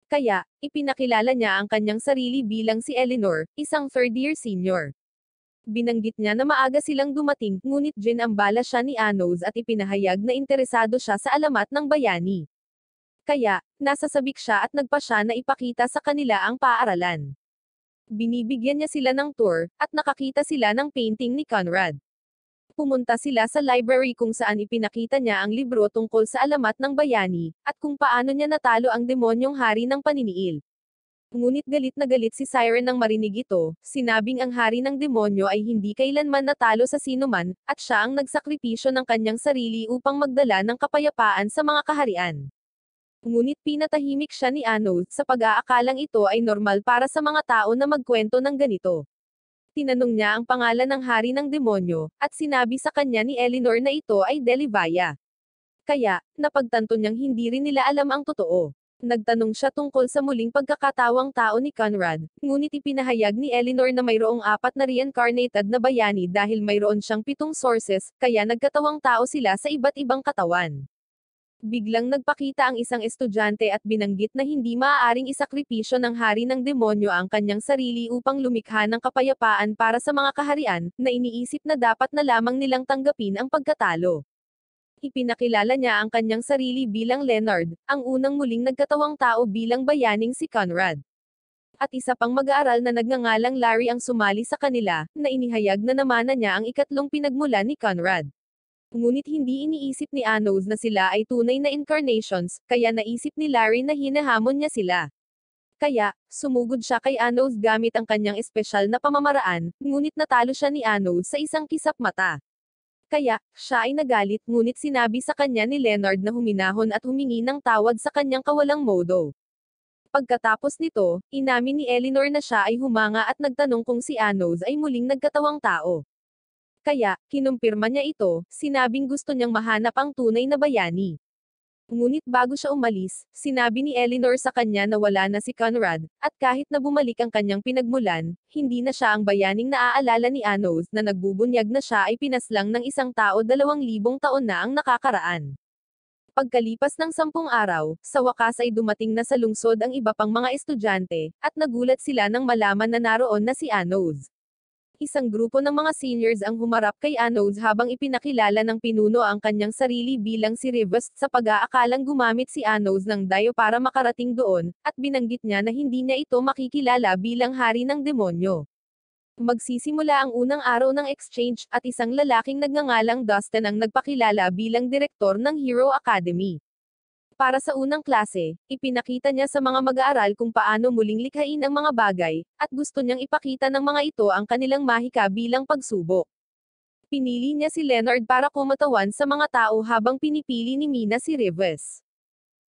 Kaya, ipinakilala niya ang kanyang sarili bilang si Eleanor, isang third-year senior. Binanggit niya na maaga silang dumating, ngunit ginambala siya ni Anos at ipinahayag na interesado siya sa alamat ng bayani. Kaya, nasasabik siya at nagpasya na ipakita sa kanila ang paaralan. Binibigyan niya sila ng tour, at nakakita sila ng painting ni Conrad. Pumunta sila sa library kung saan ipinakita niya ang libro tungkol sa alamat ng bayani, at kung paano niya natalo ang demonyong hari ng paniniil. Ngunit galit na galit si Siren nang marinig ito, sinabing ang hari ng demonyo ay hindi kailanman natalo sa sinuman, at siya ang nagsakripisyo ng kanyang sarili upang magdala ng kapayapaan sa mga kaharian. Ngunit pinatahimik siya ni Anos sa pag-aakalang ito ay normal para sa mga tao na magkwento ng ganito. Tinanong niya ang pangalan ng hari ng demonyo, at sinabi sa kanya ni Eleanor na ito ay Delivaya. Kaya, napagtanto niyang hindi rin nila alam ang totoo. Nagtanong siya tungkol sa muling pagkakatawang tao ni Conrad, ngunit ipinahayag ni Eleanor na mayroong 4 na reincarnated na bayani dahil mayroon siyang 7 sources, kaya nagkatawang tao sila sa iba't ibang katawan. Biglang nagpakita ang isang estudyante at binanggit na hindi maaaring isakripisyo ng hari ng demonyo ang kanyang sarili upang lumikha ng kapayapaan para sa mga kaharian, na iniisip na dapat na lamang nilang tanggapin ang pagkatalo. Ipinakilala niya ang kanyang sarili bilang Leonard, ang unang muling nagkatawang tao bilang bayaning si Conrad. At isa pang mag-aaral na nagngangalang Larry ang sumali sa kanila, na inihayag na namana niya ang 3 pinagmulan ni Conrad. Ngunit hindi iniisip ni Anos na sila ay tunay na incarnations, kaya naisip ni Larry na hinahamon niya sila. Kaya, sumugod siya kay Anos gamit ang kanyang espesyal na pamamaraan, ngunit natalo siya ni Anos sa isang kisap mata. Kaya, siya ay nagalit ngunit sinabi sa kanya ni Leonard na huminahon at humingi ng tawad sa kanyang kawalang modo. Pagkatapos nito, inamin ni Eleanor na siya ay humanga at nagtanong kung si Anos ay muling nagkatawang tao. Kaya, kinumpirma niya ito, sinabing gusto niyang mahanap ang tunay na bayani. Ngunit bago siya umalis, sinabi ni Eleanor sa kanya na wala na si Conrad, at kahit na bumalik ang kanyang pinagmulan, hindi na siya ang bayaning naaalala ni Anos na nagbubunyag na siya ay pinaslang ng isang tao 2,000 taon na ang nakakaraan. Pagkalipas ng 10 araw, sa wakas ay dumating na sa lungsod ang iba pang mga estudyante, at nagulat sila nang malaman na naroon na si Anos. Isang grupo ng mga seniors ang humarap kay Anos habang ipinakilala ng pinuno ang kanyang sarili bilang si Rivas, sa pag-aakalang gumamit si Anos ng dayo para makarating doon, at binanggit niya na hindi niya ito makikilala bilang hari ng demonyo. Magsisimula ang unang araw ng exchange at isang lalaking nagngangalang Dustin ang nagpakilala bilang direktor ng Hero Academy. Para sa unang klase, ipinakita niya sa mga mag-aaral kung paano muling likhain ang mga bagay, at gusto niyang ipakita ng mga ito ang kanilang mahika bilang pagsubok. Pinili niya si Leonard para kumatawan sa mga tao habang pinipili ni Mina si Rivers.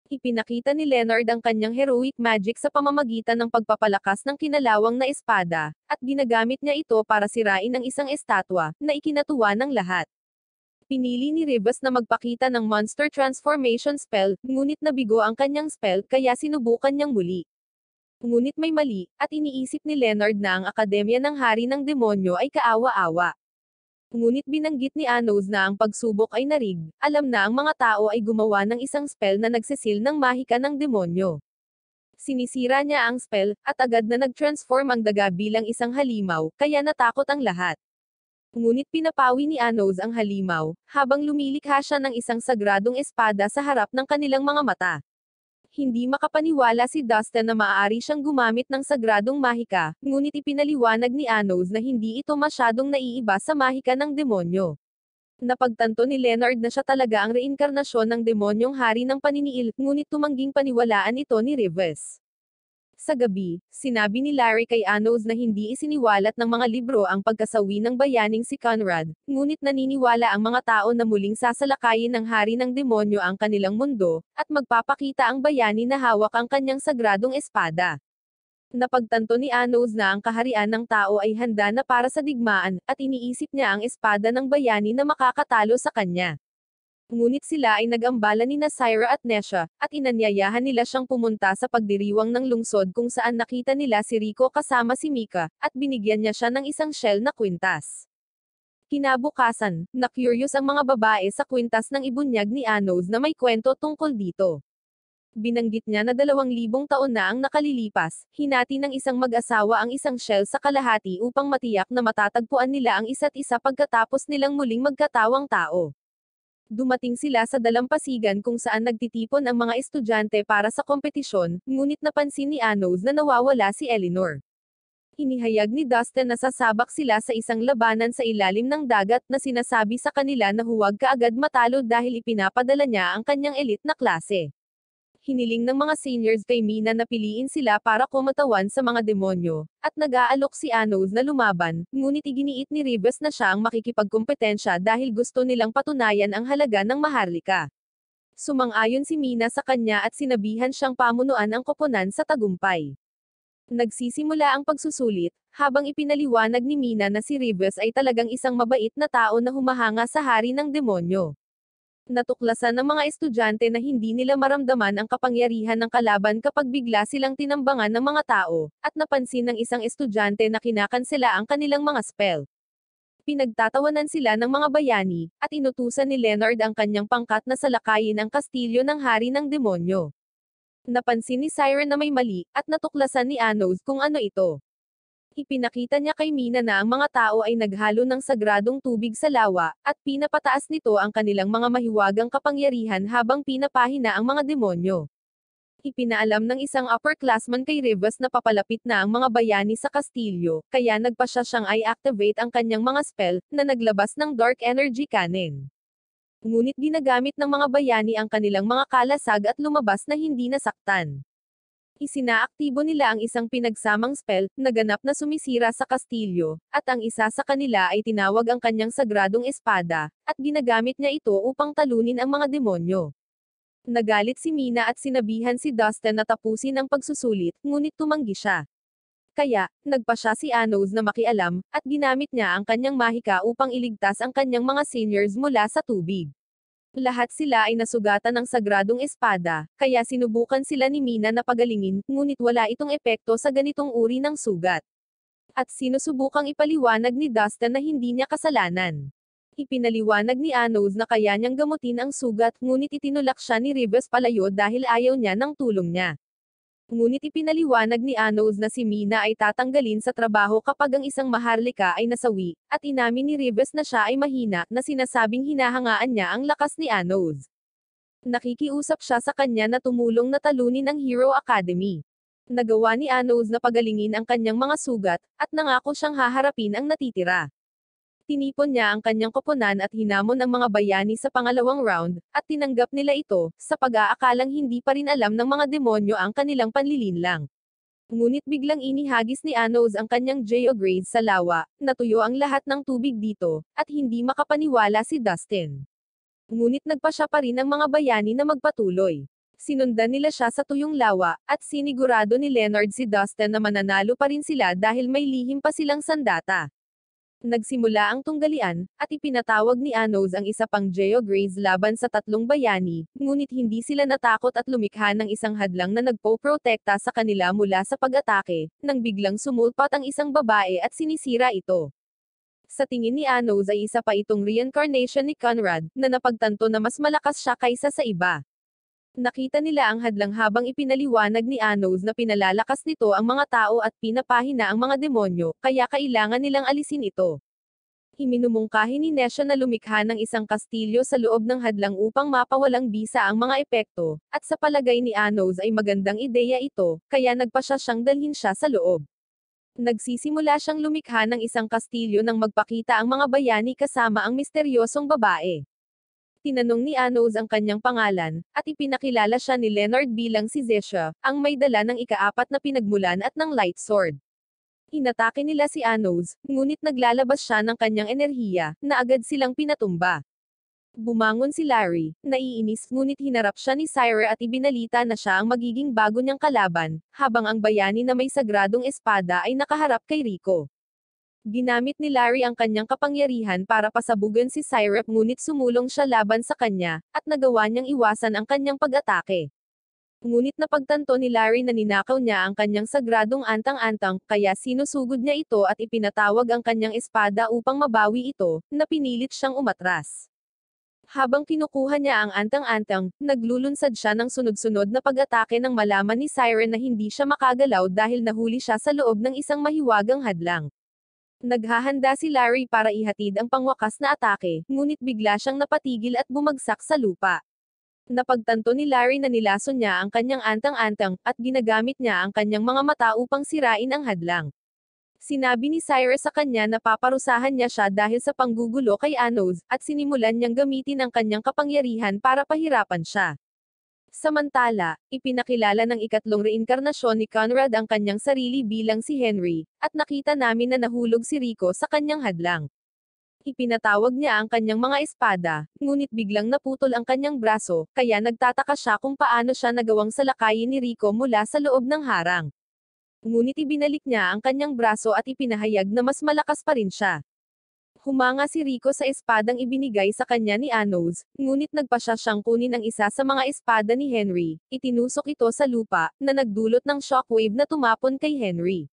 Ipinakita ni Leonard ang kanyang heroic magic sa pamamagitan ng pagpapalakas ng kinalawang na espada, at ginagamit niya ito para sirain ang isang estatwa, na ikinatuwa ng lahat. Pinili ni Rivers na magpakita ng monster transformation spell, ngunit nabigo ang kanyang spell kaya sinubukan niyang muli. Ngunit may mali, at iniisip ni Leonard na ang Akademya ng Hari ng Demonyo ay kaawa-awa. Ngunit binanggit ni Anos na ang pagsubok ay narig, alam na ang mga tao ay gumawa ng isang spell na nagsisil ng mahika ng demonyo. Sinisira niya ang spell, at agad na nag-transform ang daga bilang isang halimaw, kaya natakot ang lahat. Ngunit pinapawi ni Anos ang halimaw, habang lumilikha siya ng isang sagradong espada sa harap ng kanilang mga mata. Hindi makapaniwala si Dustin na maaari siyang gumamit ng sagradong mahika, ngunit ipinaliwanag ni Anos na hindi ito masyadong naiiba sa mahika ng demonyo. Napagtanto ni Leonard na siya talaga ang reinkarnasyon ng demonyong hari ng paniniil, ngunit tumangging paniwalaan ito ni Rivers. Sa gabi, sinabi ni Larry kay Anos na hindi isiniwalat ng mga libro ang pagkasawi ng bayaning si Conrad, ngunit naniniwala ang mga tao na muling sasalakayin ng hari ng demonyo ang kanilang mundo, at magpapakita ang bayani na hawak ang kanyang sagradong espada. Napagtanto ni Anos na ang kaharian ng tao ay handa na para sa digmaan, at iniisip niya ang espada ng bayani na makakatalo sa kanya. Ngunit sila ay nag-ambala ni Syra at Nesha, at inanyayahan nila siyang pumunta sa pagdiriwang ng lungsod kung saan nakita nila si Rico kasama si Mika, at binigyan niya siya ng isang shell na kwintas. Kinabukasan, na-curious ang mga babae sa kwintas ng ibunyag ni Anos na may kwento tungkol dito. Binanggit niya na 2,000 taon na ang nakalilipas, hinati ng isang mag-asawa ang isang shell sa kalahati upang matiyak na matatagpuan nila ang isa't isa pagkatapos nilang muling magkatawang tao. Dumating sila sa dalampasigan kung saan nagtitipon ang mga estudyante para sa kompetisyon, ngunit napansin ni Anos na nawawala si Eleanor. Inihayag ni Dustin na sasabak sila sa isang labanan sa ilalim ng dagat na sinasabi sa kanila na huwag kaagad matalo dahil ipinapadala niya ang kanyang elite na klase. Hiniling ng mga seniors kay Mina na piliin sila para kumatawan sa mga demonyo, at nag-aalok si Anos na lumaban, ngunit iginiit ni Rivers na siya ang makikipagkompetensya dahil gusto nilang patunayan ang halaga ng maharlika. Sumang-ayon si Mina sa kanya at sinabihan siyang pamunuan ang koponan sa tagumpay. Nagsisimula ang pagsusulit, habang ipinaliwanag ni Mina na si Rivers ay talagang isang mabait na tao na humahanga sa hari ng demonyo. Natuklasan ng mga estudyante na hindi nila maramdaman ang kapangyarihan ng kalaban kapag bigla silang tinambangan ng mga tao, at napansin ng isang estudyante na kinakansela ang kanilang mga spell. Pinagtatawanan sila ng mga bayani, at inutusan ni Leonard ang kanyang pangkat na salakayin ang kastilyo ng hari ng demonyo. Napansin ni Siren na may mali, at natuklasan ni Anos kung ano ito. Ipinakita niya kay Mina na ang mga tao ay naghalo ng sagradong tubig sa lawa, at pinapataas nito ang kanilang mga mahiwagang kapangyarihan habang pinapahina ang mga demonyo. Ipinaalam ng isang upperclassman kay Rivers na papalapit na ang mga bayani sa kastilyo, kaya nagpasya siyang i-activate ang kanyang mga spell, na naglabas ng dark energy cannon. Ngunit ginagamit ng mga bayani ang kanilang mga kalasag at lumabas na hindi nasaktan. Isinaaktibo nila ang isang pinagsamang spell, na ganap na sumisira sa kastilyo, at ang isa sa kanila ay tinawag ang kanyang sagradong espada, at ginagamit niya ito upang talunin ang mga demonyo. Nagalit si Mina at sinabihan si Dustin na tapusin ang pagsusulit, ngunit tumanggi siya. Kaya, nagpasya si Anos na makialam, at ginamit niya ang kanyang mahika upang iligtas ang kanyang mga seniors mula sa tubig. Lahat sila ay nasugatan ng sagradong espada, kaya sinubukan sila ni Mina na pagalingin, ngunit wala itong epekto sa ganitong uri ng sugat. At sinusubukang ipaliwanag ni Dustin na hindi niya kasalanan. Ipinaliwanag ni Anos na kaya niyang gamutin ang sugat, ngunit itinulak siya ni Rivers palayo dahil ayaw niya ng tulong niya. Ngunit ipinaliwanag ni Anos na si Mina ay tatanggalin sa trabaho kapag ang isang maharlika ay nasawi, at inamin ni Rivers na siya ay mahina, na sinasabing hinahangaan niya ang lakas ni Anos. Nakikiusap siya sa kanya na tumulong na talunin ang Hero Academy. Nagawa ni Anos na pagalingin ang kanyang mga sugat, at nangako siyang haharapin ang natitira. Tinipon niya ang kanyang koponan at hinamon ang mga bayani sa pangalawang round, at tinanggap nila ito, sa pag-aakalang hindi pa rin alam ng mga demonyo ang kanilang panlilinlang. Ngunit biglang inihagis ni Anos ang kanyang Geograze sa lawa, natuyo ang lahat ng tubig dito, at hindi makapaniwala si Dustin. Ngunit nagpa siya pa rin ang mga bayani na magpatuloy. Sinundan nila siya sa tuyong lawa, at sinigurado ni Leonard si Dustin na mananalo pa rin sila dahil may lihim pa silang sandata. Nagsimula ang tunggalian, at ipinatawag ni Anos ang isa pang Geograze laban sa tatlong bayani, ngunit hindi sila natakot at lumikha ng isang hadlang na nagpoprotekta sa kanila mula sa pag-atake, nang biglang sumulpat ang isang babae at sinisira ito. Sa tingin ni Anos ay isa pa itong reincarnation ni Conrad, na napagtanto na mas malakas siya kaysa sa iba. Nakita nila ang hadlang habang ipinaliwanag ni Anos na pinalalakas nito ang mga tao at pinapahina ang mga demonyo, kaya kailangan nilang alisin ito. Iminumungkahi ni Nesha na lumikha ng isang kastilyo sa loob ng hadlang upang mapawalang bisa ang mga epekto, at sa palagay ni Anos ay magandang ideya ito, kaya nagpa siya siyang dalhin siya sa loob. Nagsisimula siyang lumikha ng isang kastilyo nang magpakita ang mga bayani kasama ang misteryosong babae. Tinanong ni Anos ang kanyang pangalan, at ipinakilala siya ni Leonard bilang si Zesha, ang may dala ng ika-4 na pinagmulan at ng light sword. Inatake nila si Anos, ngunit naglalabas siya ng kanyang enerhiya, na agad silang pinatumba. Bumangon si Larry, naiinis, ngunit hinarap siya ni Syra at ibinalita na siya ang magiging bago niyang kalaban, habang ang bayani na may sagradong espada ay nakaharap kay Rico. Ginamit ni Larry ang kanyang kapangyarihan para pasabugan si Syrup ngunit sumulong siya laban sa kanya, at nagawa niyang iwasan ang kanyang pag-atake. Ngunit napagtanto ni Larry na ninakaw niya ang kanyang sagradong antang-antang, kaya sinusugod niya ito at ipinatawag ang kanyang espada upang mabawi ito, na pinilit siyang umatras. Habang kinukuha niya ang antang-antang, naglulunsad siya ng sunod-sunod na pag-atake nang malaman ni Siren na hindi siya makagalaw dahil nahuli siya sa loob ng isang mahiwagang hadlang. Naghahanda si Larry para ihatid ang pangwakas na atake, ngunit bigla siyang napatigil at bumagsak sa lupa. Napagtanto ni Larry na nilason niya ang kanyang antang-antang, at ginagamit niya ang kanyang mga mata upang sirain ang hadlang. Sinabi ni Cyrus sa kanya na paparusahan niya siya dahil sa panggugulo kay Anos, at sinimulan niyang gamitin ang kanyang kapangyarihan para pahirapan siya. Samantala, ipinakilala ng ikatlong reinkarnasyon ni Conrad ang kanyang sarili bilang si Henry, at nakita namin na nahulog si Rico sa kanyang hadlang. Ipinatawag niya ang kanyang mga espada, ngunit biglang naputol ang kanyang braso, kaya nagtataka siya kung paano siya nagawang salakayin ni Rico mula sa loob ng harang. Ngunit ibinalik niya ang kanyang braso at ipinahayag na mas malakas pa rin siya. Humanga si Rico sa espadang ibinigay sa kanya ni Anos, ngunit nagpa siya siyang kunin ang isa sa mga espada ni Henry, itinusok ito sa lupa, na nagdulot ng shockwave na tumapon kay Henry.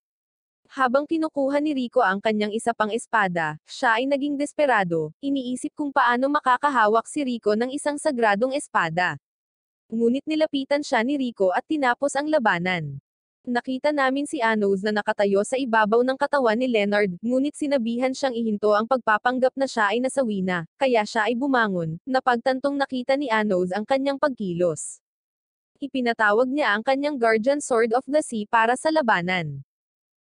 Habang kinukuha ni Rico ang kanyang isa pang espada, siya ay naging desperado, iniisip kung paano makakahawak si Rico ng isang sagradong espada. Ngunit nilapitan siya ni Rico at tinapos ang labanan. Nakita namin si Anos na nakatayo sa ibabaw ng katawan ni Leonard, ngunit sinabihan siyang ihinto ang pagpapanggap na siya ay nasawi na, kaya siya ay bumangon, napagtantong nakita ni Anos ang kanyang pagkilos. Ipinatawag niya ang kanyang Guardian Sword of the Sea para sa labanan.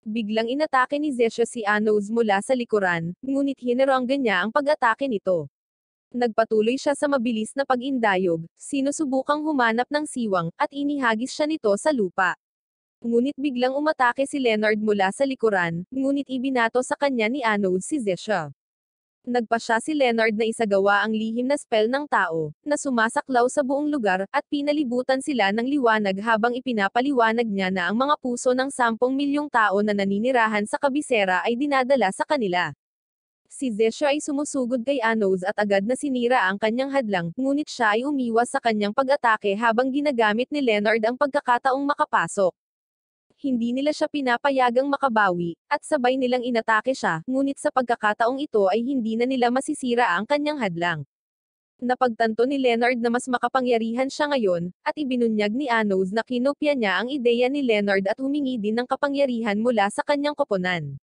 Biglang inatake ni Zesha si Anos mula sa likuran, ngunit hinaranggan niya ang pag-atake nito. Nagpatuloy siya sa mabilis na pag-indayog, sinusubukang humanap ng siwang, at inihagis siya nito sa lupa. Ngunit biglang umatake si Leonard mula sa likuran, ngunit ibinato sa kanya ni Anos si Zesha. Nagpa siya si Leonard na isagawa ang lihim na spell ng tao, na sumasaklaw sa buong lugar, at pinalibutan sila ng liwanag habang ipinapaliwanag niya na ang mga puso ng 10 milyong tao na naninirahan sa kabisera ay dinadala sa kanila. Si Zesha ay sumusugod kay Anos at agad na sinira ang kanyang hadlang, ngunit siya ay umiwas sa kanyang pag-atake habang ginagamit ni Leonard ang pagkakataong makapasok. Hindi nila siya pinapayagang makabawi, at sabay nilang inatake siya, ngunit sa pagkakataong ito ay hindi na nila masisira ang kanyang hadlang. Napagtanto ni Leonard na mas makapangyarihan siya ngayon, at ibinunyag ni Anos na kinopya niya ang ideya ni Leonard at humingi din ng kapangyarihan mula sa kanyang koponan.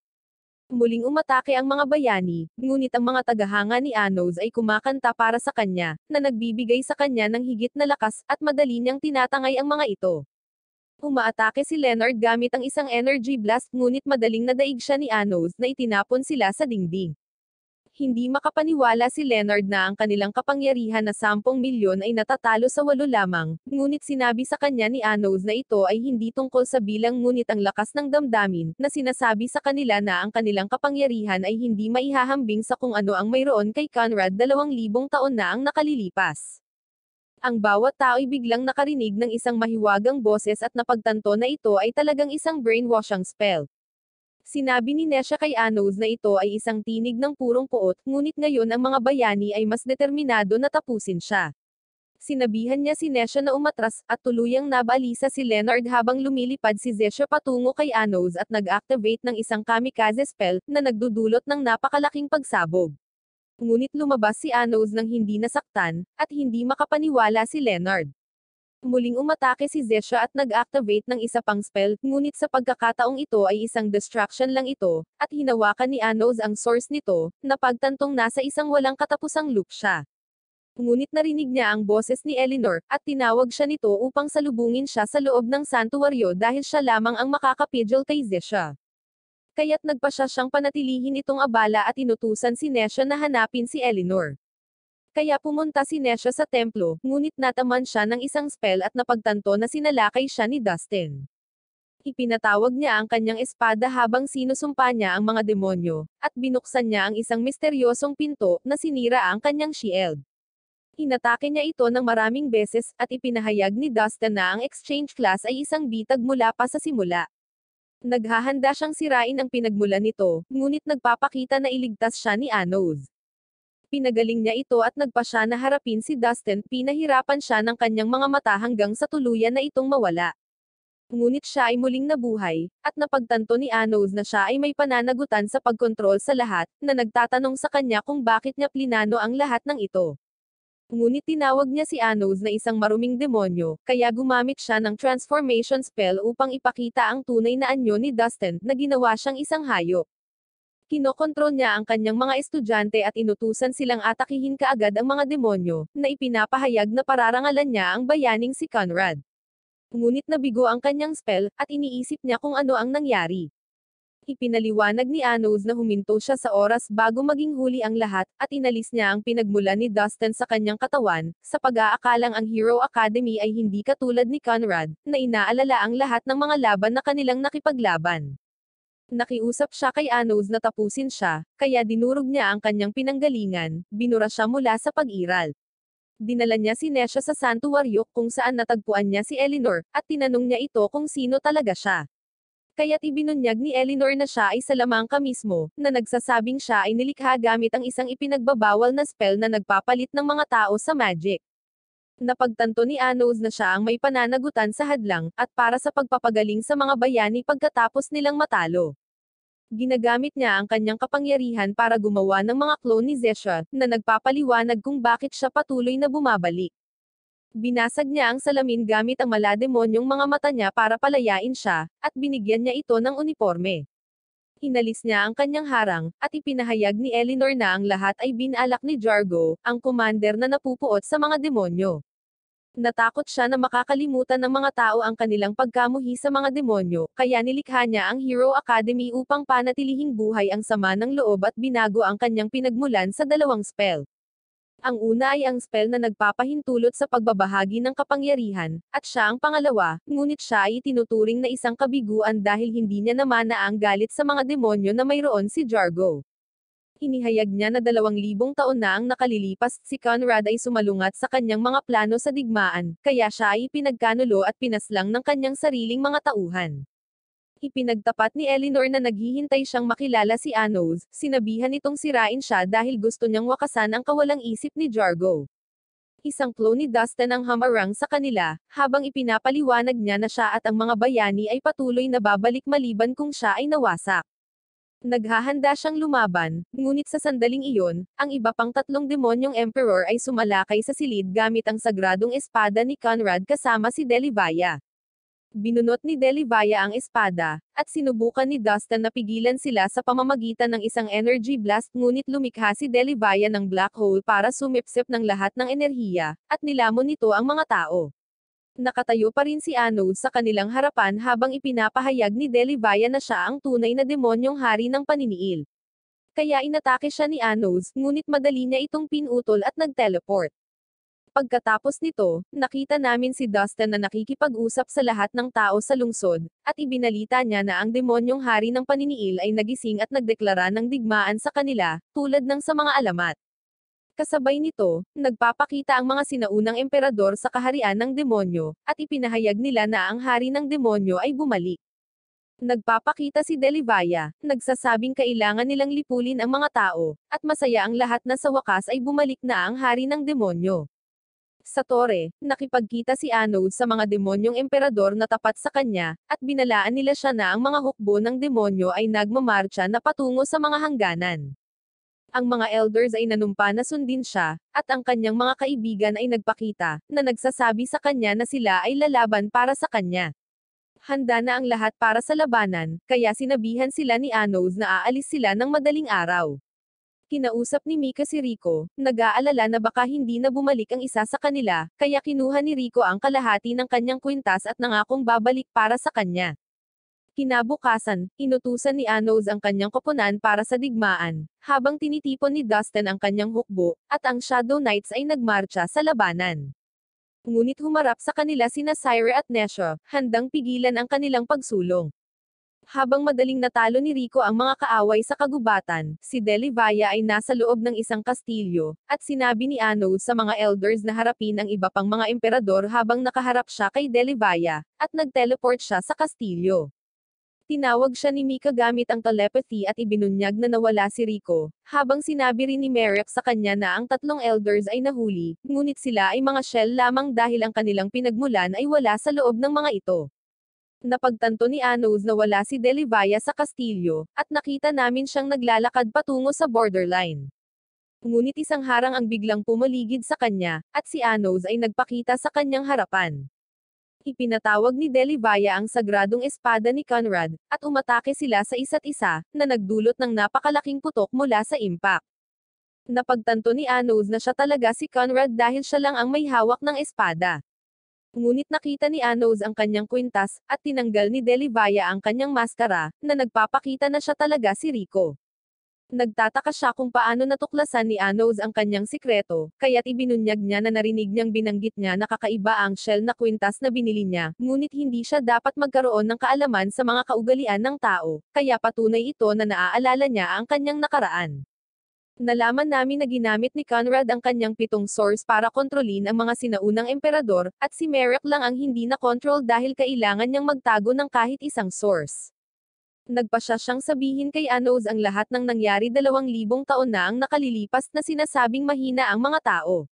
Muling umatake ang mga bayani, ngunit ang mga tagahanga ni Anos ay kumakanta para sa kanya, na nagbibigay sa kanya ng higit na lakas, at madali niyang tinatangay ang mga ito. Umaatake si Leonard gamit ang isang energy blast ngunit madaling nadaig siya ni Anos na itinapon sila sa dingding. Hindi makapaniwala si Leonard na ang kanilang kapangyarihan na 10 milyon ay natatalo sa 8 lamang, ngunit sinabi sa kanya ni Anos na ito ay hindi tungkol sa bilang ngunit ang lakas ng damdamin, na sinasabi sa kanila na ang kanilang kapangyarihan ay hindi maihahambing sa kung ano ang mayroon kay Conrad 2,000 taon na ang nakalilipas. Ang bawat tao'y biglang nakarinig ng isang mahiwagang boses at napagtanto na ito ay talagang isang brainwashing spell. Sinabi ni Nesha kay Anos na ito ay isang tinig ng purong puot, ngunit ngayon ang mga bayani ay mas determinado na tapusin siya. Sinabihan niya si Nesha na umatras, at tuluyang nabalisa si Leonard habang lumilipad si Zesha patungo kay Anos at nag-activate ng isang kamikaze spell, na nagdudulot ng napakalaking pagsabog. Ngunit lumabas si Anos nang hindi nasaktan, at hindi makapaniwala si Leonard. Muling umatake si Zesha at nag-activate ng isa pang spell, ngunit sa pagkakataong ito ay isang distraction lang ito, at hinawakan ni Anos ang source nito, na pagtantong nasa isang walang katapusang loop siya. Ngunit narinig niya ang boses ni Eleanor, at tinawag siya nito upang salubungin siya sa loob ng santuwaryo dahil siya lamang ang makakapigil kay Zesha. Kaya't nagpa siya siyang panatilihin itong abala at inutusan si Nesha na hanapin si Eleanor. Kaya pumunta si Nesha sa templo, ngunit nataman siya ng isang spell at napagtanto na sinalakay siya ni Dustin. Ipinatawag niya ang kanyang espada habang sinusumpa niya ang mga demonyo, at binuksan niya ang isang misteryosong pinto, na sinira ang kanyang shield. Inatake niya ito ng maraming beses, at ipinahayag ni Dustin na ang exchange class ay isang bitag mula pa sa simula. Naghahanda siyang sirain ang pinagmulan nito, ngunit nagpapakita na iligtas siya ni Anos. Pinagaling niya ito at nagpa siya na harapin si Dustin, pinahirapan siya ng kanyang mga mata hanggang sa tuluyan na itong mawala. Ngunit siya ay muling nabuhay, at napagtanto ni Anos na siya ay may pananagutan sa pagkontrol sa lahat, na nagtatanong sa kanya kung bakit niya plinano ang lahat ng ito. Ngunit tinawag niya si Anos na isang maruming demonyo, kaya gumamit siya ng transformation spell upang ipakita ang tunay na anyo ni Dustin, na ginawa siyang isang hayop. Kinokontrol niya ang kanyang mga estudyante at inutusan silang atakihin kaagad ang mga demonyo, na ipinapahayag na pararangalan niya ang bayaning si Conrad. Ngunit nabigo ang kanyang spell, at iniisip niya kung ano ang nangyari. Ipinaliwanag ni Anos na huminto siya sa oras bago maging huli ang lahat, at inalis niya ang pinagmulan ni Dustin sa kanyang katawan, sa pag-aakalang ang Hero Academy ay hindi katulad ni Conrad, na inaalala ang lahat ng mga laban na kanilang nakipaglaban. Nakiusap siya kay Anos na tapusin siya, kaya dinurog niya ang kanyang pinanggalingan, binura siya mula sa pag-iral. Dinala niya si Nesha sa santuwaryo kung saan natagpuan niya si Eleanor, at tinanong niya ito kung sino talaga siya. Kaya't ibinunyag ni Eleanor na siya ay Salamangka mismo, na nagsasabing siya ay nilikha gamit ang isang ipinagbabawal na spell na nagpapalit ng mga tao sa magic. Napagtanto ni Anos na siya ang may pananagutan sa hadlang, at para sa pagpapagaling sa mga bayani pagkatapos nilang matalo. Ginagamit niya ang kanyang kapangyarihan para gumawa ng mga clone ni Zesha, na nagpapaliwanag kung bakit siya patuloy na bumabalik. Binasag niya ang salamin gamit ang malademonyong mga mata niya para palayain siya, at binigyan niya ito ng uniforme. Inalis niya ang kanyang harang, at ipinahayag ni Eleanor na ang lahat ay binalak ni Jargo, ang commander na napupuot sa mga demonyo. Natakot siya na makakalimutan ng mga tao ang kanilang pagkamuhi sa mga demonyo, kaya nilikha niya ang Hero Academy upang panatilihing buhay ang sama ng loob at binago ang kanyang pinagmulan sa 2 spell. Ang una ay ang spell na nagpapahintulot sa pagbabahagi ng kapangyarihan, at siya ang pangalawa, ngunit siya ay itinuturing na isang kabiguan dahil hindi niya namana ang galit sa mga demonyo na mayroon si Jargo. Inihayag niya na 2,000 taon na ang nakalilipas, si Conrad ay sumalungat sa kanyang mga plano sa digmaan, kaya siya ay pinagkanulo at pinaslang ng kanyang sariling mga tauhan. Ipinagtapat ni Eleanor na naghihintay siyang makilala si Anos, sinabihan itong sirain siya dahil gusto niyang wakasan ang kawalang isip ni Jargo. Isang clone ni Dustin ang hamarang sa kanila, habang ipinapaliwanag niya na siya at ang mga bayani ay patuloy na babalik maliban kung siya ay nawasak. Naghahanda siyang lumaban, ngunit sa sandaling iyon, ang iba pang 3 demonyong emperor ay sumalakay sa silid gamit ang sagradong espada ni Conrad kasama si Delivaya. Binunot ni Delivaya ang espada, at sinubukan ni Dustin na pigilan sila sa pamamagitan ng isang energy blast ngunit lumikha si Delivaya ng black hole para sumipsip ng lahat ng enerhiya, at nilamon nito ang mga tao. Nakatayo pa rin si Anode sa kanilang harapan habang ipinapahayag ni Delivaya na siya ang tunay na demonyong hari ng paniniil. Kaya inatake siya ni Anos, ngunit madali niya itong pinutol at nag-teleport. Pagkatapos nito, nakita namin si Dustin na nakikipag-usap sa lahat ng tao sa lungsod, at ibinalita niya na ang demonyong hari ng paniniil ay nagising at nagdeklara ng digmaan sa kanila, tulad ng sa mga alamat. Kasabay nito, nagpapakita ang mga sinaunang emperador sa kaharian ng demonyo, at ipinahayag nila na ang hari ng demonyo ay bumalik. Nagpapakita si Delivaya, nagsasabing kailangan nilang lipulin ang mga tao, at masaya ang lahat na sa wakas ay bumalik na ang hari ng demonyo. Sa tore, nakipagkita si Anode sa mga demonyong emperador na tapat sa kanya, at binalaan nila siya na ang mga hukbo ng demonyo ay nagmamarcha na patungo sa mga hangganan. Ang mga elders ay nanumpa na sundin siya, at ang kanyang mga kaibigan ay nagpakita, na nagsasabi sa kanya na sila ay lalaban para sa kanya. Handa na ang lahat para sa labanan, kaya sinabihan sila ni Anos na aalis sila ng madaling araw. Kinausap ni Mika si Rico, nag-aalala na baka hindi na bumalik ang isa sa kanila, kaya kinuha ni Rico ang kalahati ng kanyang kwintas at nangakong babalik para sa kanya. Kinabukasan, inutusan ni Anos ang kanyang koponan para sa digmaan, habang tinitipon ni Dustin ang kanyang hukbo, at ang Shadow Knights ay nagmarcha sa labanan. Ngunit humarap sa kanila sina Syra at Nesha, handang pigilan ang kanilang pagsulong. Habang madaling natalo ni Rico ang mga kaaway sa kagubatan, si Delivaya ay nasa loob ng isang kastilyo, at sinabi ni Anos sa mga elders na harapin ang iba pang mga emperador habang nakaharap siya kay Delivaya, at nag-teleport siya sa kastilyo. Tinawag siya ni Mika gamit ang telepathy at ibinunyag na nawala si Rico, habang sinabi rin ni Merrick sa kanya na ang tatlong elders ay nahuli, ngunit sila ay mga shell lamang dahil ang kanilang pinagmulan ay wala sa loob ng mga ito. Napagtanto ni Anos na wala si Delivaya sa kastilyo, at nakita namin siyang naglalakad patungo sa borderline. Ngunit isang harang ang biglang pumaligid sa kanya, at si Anos ay nagpakita sa kanyang harapan. Ipinatawag ni Delivaya ang sagradong espada ni Conrad, at umatake sila sa isa't isa, na nagdulot ng napakalaking putok mula sa impact. Napagtanto ni Anos na siya talaga si Conrad dahil siya lang ang may hawak ng espada. Ngunit nakita ni Anos ang kanyang kwintas, at tinanggal ni Delivaya ang kanyang maskara, na nagpapakita na siya talaga si Rico. Nagtataka siya kung paano natuklasan ni Anos ang kanyang sikreto, kaya't ibinunyag niya na narinig niyang binanggit niya na kakaiba ang shell na kwintas na binili niya, ngunit hindi siya dapat magkaroon ng kaalaman sa mga kaugalian ng tao, kaya patunay ito na naaalala niya ang kanyang nakaraan. Nalaman namin na ginamit ni Conrad ang kanyang 7 source para kontrolin ang mga sinaunang emperador, at si Merrick lang ang hindi na-control dahil kailangan niyang magtago ng kahit isang source. Nagpasya siyang sabihin kay Anos ang lahat ng nangyari 2,000 taon na ang nakalilipas na sinasabing mahina ang mga tao.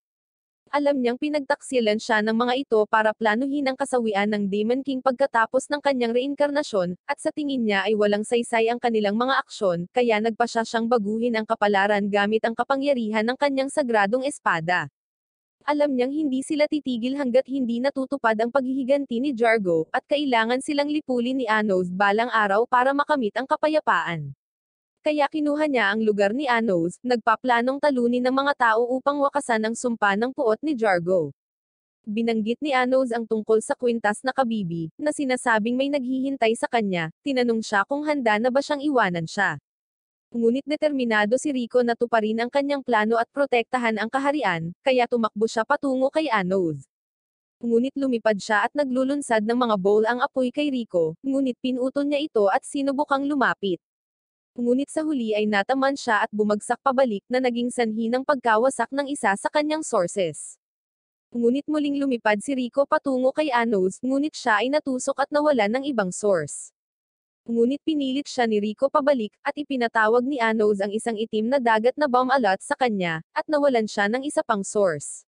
Alam niyang pinagtaksilan siya ng mga ito para planuhin ang kasawian ng Demon King pagkatapos ng kanyang reinkarnasyon, at sa tingin niya ay walang saysay ang kanilang mga aksyon, kaya nagpasya siyang baguhin ang kapalaran gamit ang kapangyarihan ng kanyang sagradong espada. Alam niyang hindi sila titigil hanggat hindi natutupad ang paghihiganti ni Jargo, at kailangan silang lipulin ni Anos balang araw para makamit ang kapayapaan. Kaya kinuha niya ang lugar ni Anos, nagpaplanong talunin ng mga tao upang wakasan ang sumpa ng puot ni Jargo. Binanggit ni Anos ang tungkol sa kwintas na kabibi, na sinasabing may naghihintay sa kanya, tinanong siya kung handa na ba siyang iwanan siya. Ngunit determinado si Rico na tuparin ang kanyang plano at protektahan ang kaharian, kaya tumakbo siya patungo kay Anos. Ngunit lumipad siya at naglulunsad ng mga bowl ang apoy kay Rico, ngunit pinutol niya ito at sinubukang lumapit. Ngunit sa huli ay nataman siya at bumagsak pabalik na naging sanhi ng pagkawasak ng isa sa kanyang sources. Ngunit muling lumipad si Rico patungo kay Anos, ngunit siya ay natusok at nawala ng ibang source. Ngunit pinilit siya ni Rico pabalik, at ipinatawag ni Anos ang isang itim na dagat na bomb alert sa kanya, at nawalan siya ng isa pang source.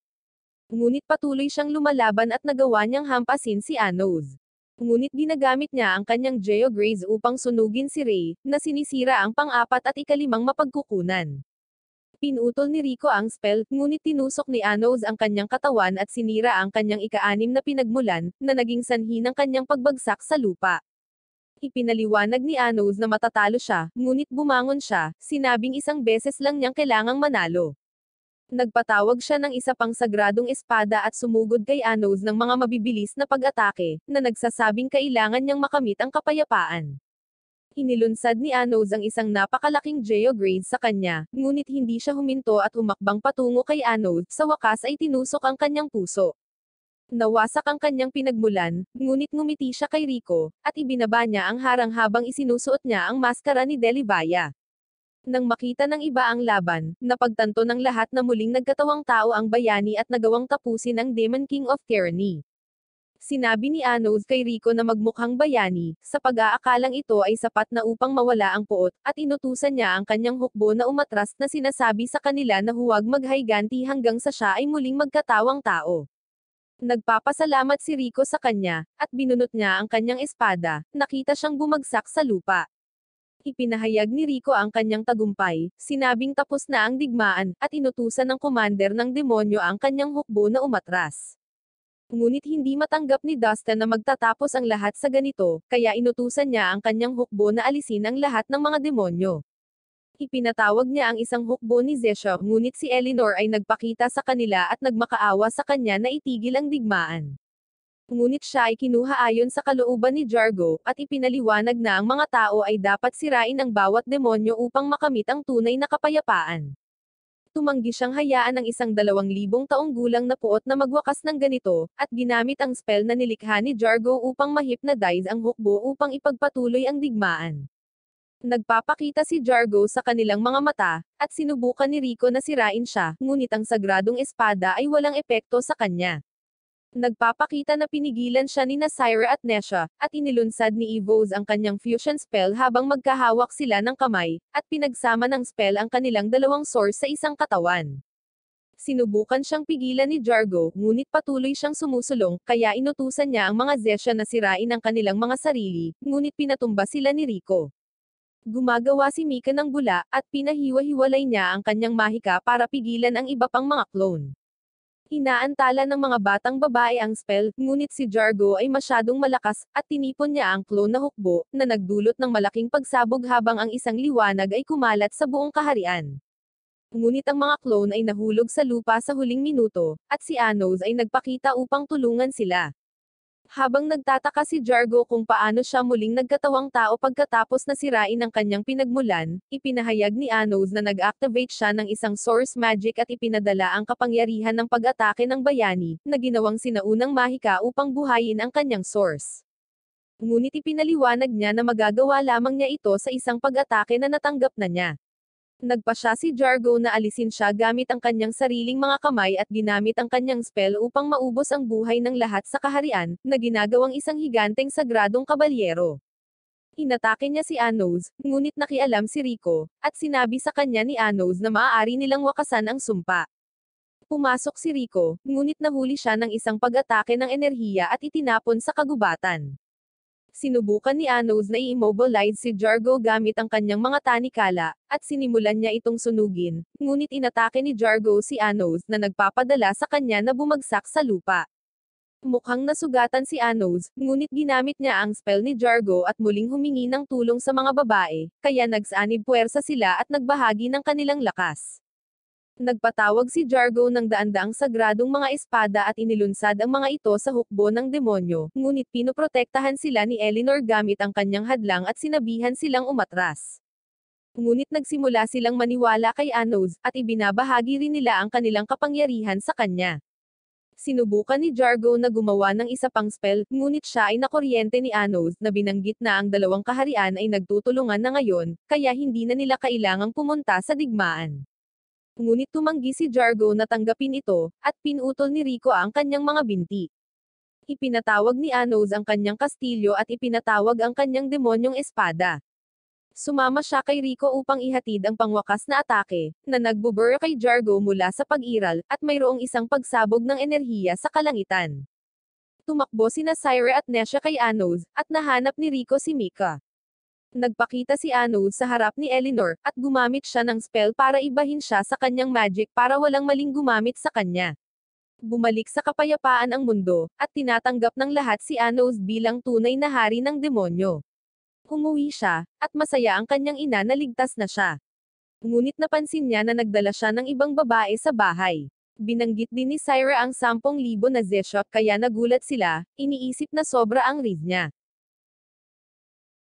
Ngunit patuloy siyang lumalaban at nagawa niyang hampasin si Anos. Ngunit ginagamit niya ang kanyang Geograze upang sunugin si Ray, na sinisira ang pang-4 at ika-5 mapagkukunan. Pinutol ni Rico ang spell, ngunit tinusok ni Anos ang kanyang katawan at sinira ang kanyang ika-6 na pinagmulan, na naging sanhi ng kanyang pagbagsak sa lupa. Ipinaliwanag ni Anos na matatalo siya, ngunit bumangon siya, sinabing isang beses lang niyang kailangang manalo. Nagpatawag siya ng isa pang sagradong espada at sumugod kay Anos ng mga mabibilis na pag-atake, na nagsasabing kailangan niyang makamit ang kapayapaan. Inilunsad ni Anos ang isang napakalaking geograde sa kanya, ngunit hindi siya huminto at humakbang patungo kay Anos, sa wakas ay tinusok ang kanyang puso. Nawasak ang kanyang pinagmulan, ngunit ngumiti siya kay Rico, at ibinaba niya ang harang habang isinusuot niya ang maskara ni Delibaya. Nang makita ng iba ang laban, napagtanto ng lahat na muling nagkatawang tao ang bayani at nagawang tapusin ang Demon King of Tyranny. Sinabi ni Anos kay Rico na magmukhang bayani, sa pag-aakalang ito ay sapat na upang mawala ang puot, at inutusan niya ang kanyang hukbo na umatras na sinasabi sa kanila na huwag maghayganti hanggang sa siya ay muling magkatawang tao. Nagpapasalamat si Rico sa kanya, at binunot niya ang kanyang espada, nakita siyang bumagsak sa lupa. Ipinahayag ni Rico ang kanyang tagumpay, sinabing tapos na ang digmaan, at inutusan ng commander ng demonyo ang kanyang hukbo na umatras. Ngunit hindi matanggap ni Dustin na magtatapos ang lahat sa ganito, kaya inutusan niya ang kanyang hukbo na alisin ang lahat ng mga demonyo. Ipinatawag niya ang isang hukbo ni Zesha, ngunit si Eleanor ay nagpakita sa kanila at nagmakaawa sa kanya na itigil ang digmaan. Ngunit siya ay kinuha ayon sa kalooban ni Jargo, at ipinaliwanag na ang mga tao ay dapat sirain ang bawat demonyo upang makamit ang tunay na kapayapaan. Tumanggi siyang hayaan ang isang 2,000 taong gulang na puot na magwakas ng ganito, at ginamit ang spell na nilikha ni Jargo upang ma-hypnotize ang hukbo upang ipagpatuloy ang digmaan. Nagpapakita si Jargo sa kanilang mga mata, at sinubukan ni Rico na sirain siya, ngunit ang sagradong espada ay walang epekto sa kanya. Nagpapakita na pinigilan siya ni Nasira at Nesha, at inilunsad ni Evos ang kanyang fusion spell habang magkahawak sila ng kamay, at pinagsama ng spell ang kanilang dalawang source sa isang katawan. Sinubukan siyang pigilan ni Jargo, ngunit patuloy siyang sumusulong, kaya inutusan niya ang mga Zesha na sirain ang kanilang mga sarili, ngunit pinatumba sila ni Rico. Gumagawa si Mika ng bula, at pinahiwa-hiwalay niya ang kanyang mahika para pigilan ang iba pang mga clone. Inaantala ng mga batang babae ang spell, ngunit si Jargo ay masyadong malakas, at tinipon niya ang clone na hukbo, na nagdulot ng malaking pagsabog habang ang isang liwanag ay kumalat sa buong kaharian. Ngunit ang mga clone ay nahulog sa lupa sa huling minuto, at si Anos ay nagpakita upang tulungan sila. Habang nagtataka si Jargo kung paano siya muling nagkatawang tao pagkatapos na sirain ang kanyang pinagmulan, ipinahayag ni Anos na nag-activate siya ng isang source magic at ipinadala ang kapangyarihan ng pag-atake ng bayani, na ginawang sinaunang mahika upang buhayin ang kanyang source. Ngunit ipinaliwanag niya na magagawa lamang niya ito sa isang pag-atake na natanggap na niya. Nagpasya si Jargo na alisin siya gamit ang kanyang sariling mga kamay at ginamit ang kanyang spell upang maubos ang buhay ng lahat sa kaharian, na ginagawang isang higanteng sagradong kabalyero. Inatake niya si Anos, ngunit nakialam si Rico, at sinabi sa kanya ni Anos na maaari nilang wakasan ang sumpa. Pumasok si Rico, ngunit nahuli siya ng isang pag-atake ng enerhiya at itinapon sa kagubatan. Sinubukan ni Anos na i-immobilize si Jargo gamit ang kanyang mga tanikala, at sinimulan niya itong sunugin, ngunit inatake ni Jargo si Anos na nagpapadala sa kanya na bumagsak sa lupa. Mukhang nasugatan si Anos, ngunit ginamit niya ang spell ni Jargo at muling humingi ng tulong sa mga babae, kaya nagsanib puwersa sila at nagbahagi ng kanilang lakas. Nagpatawag si Jargo ng daan-daang sagradong mga espada at inilunsad ang mga ito sa hukbo ng demonyo, ngunit pinoprotektahan sila ni Eleanor gamit ang kanyang hadlang at sinabihan silang umatras. Ngunit nagsimula silang maniwala kay Anos, at ibinabahagi rin nila ang kanilang kapangyarihan sa kanya. Sinubukan ni Jargo na gumawa ng isa pang spell, ngunit siya ay nakuryente ni Anos na binanggit na ang dalawang kaharian ay nagtutulungan na ngayon, kaya hindi na nila kailangang pumunta sa digmaan. Ngunit tumanggi si Jargo na tanggapin ito, at pinutol ni Rico ang kanyang mga binti. Ipinatawag ni Anos ang kanyang kastilyo at ipinatawag ang kanyang demonyong espada. Sumama siya kay Rico upang ihatid ang pangwakas na atake, na nagbubur kay Jargo mula sa pag-iral, at mayroong isang pagsabog ng enerhiya sa kalangitan. Tumakbo sina Syra at Nesha kay Anos, at nahanap ni Rico si Mika. Nagpakita si Anos sa harap ni Eleanor, at gumamit siya ng spell para ibahin siya sa kanyang magic para walang maling gumamit sa kanya. Bumalik sa kapayapaan ang mundo, at tinatanggap ng lahat si Anos bilang tunay na hari ng demonyo. Umuwi siya, at masaya ang kanyang ina na ligtas na siya. Ngunit napansin niya na nagdala siya ng ibang babae sa bahay. Binanggit din ni Syra ang 10,000 na zeshok kaya nagulat sila, iniisip na sobra ang riz niya.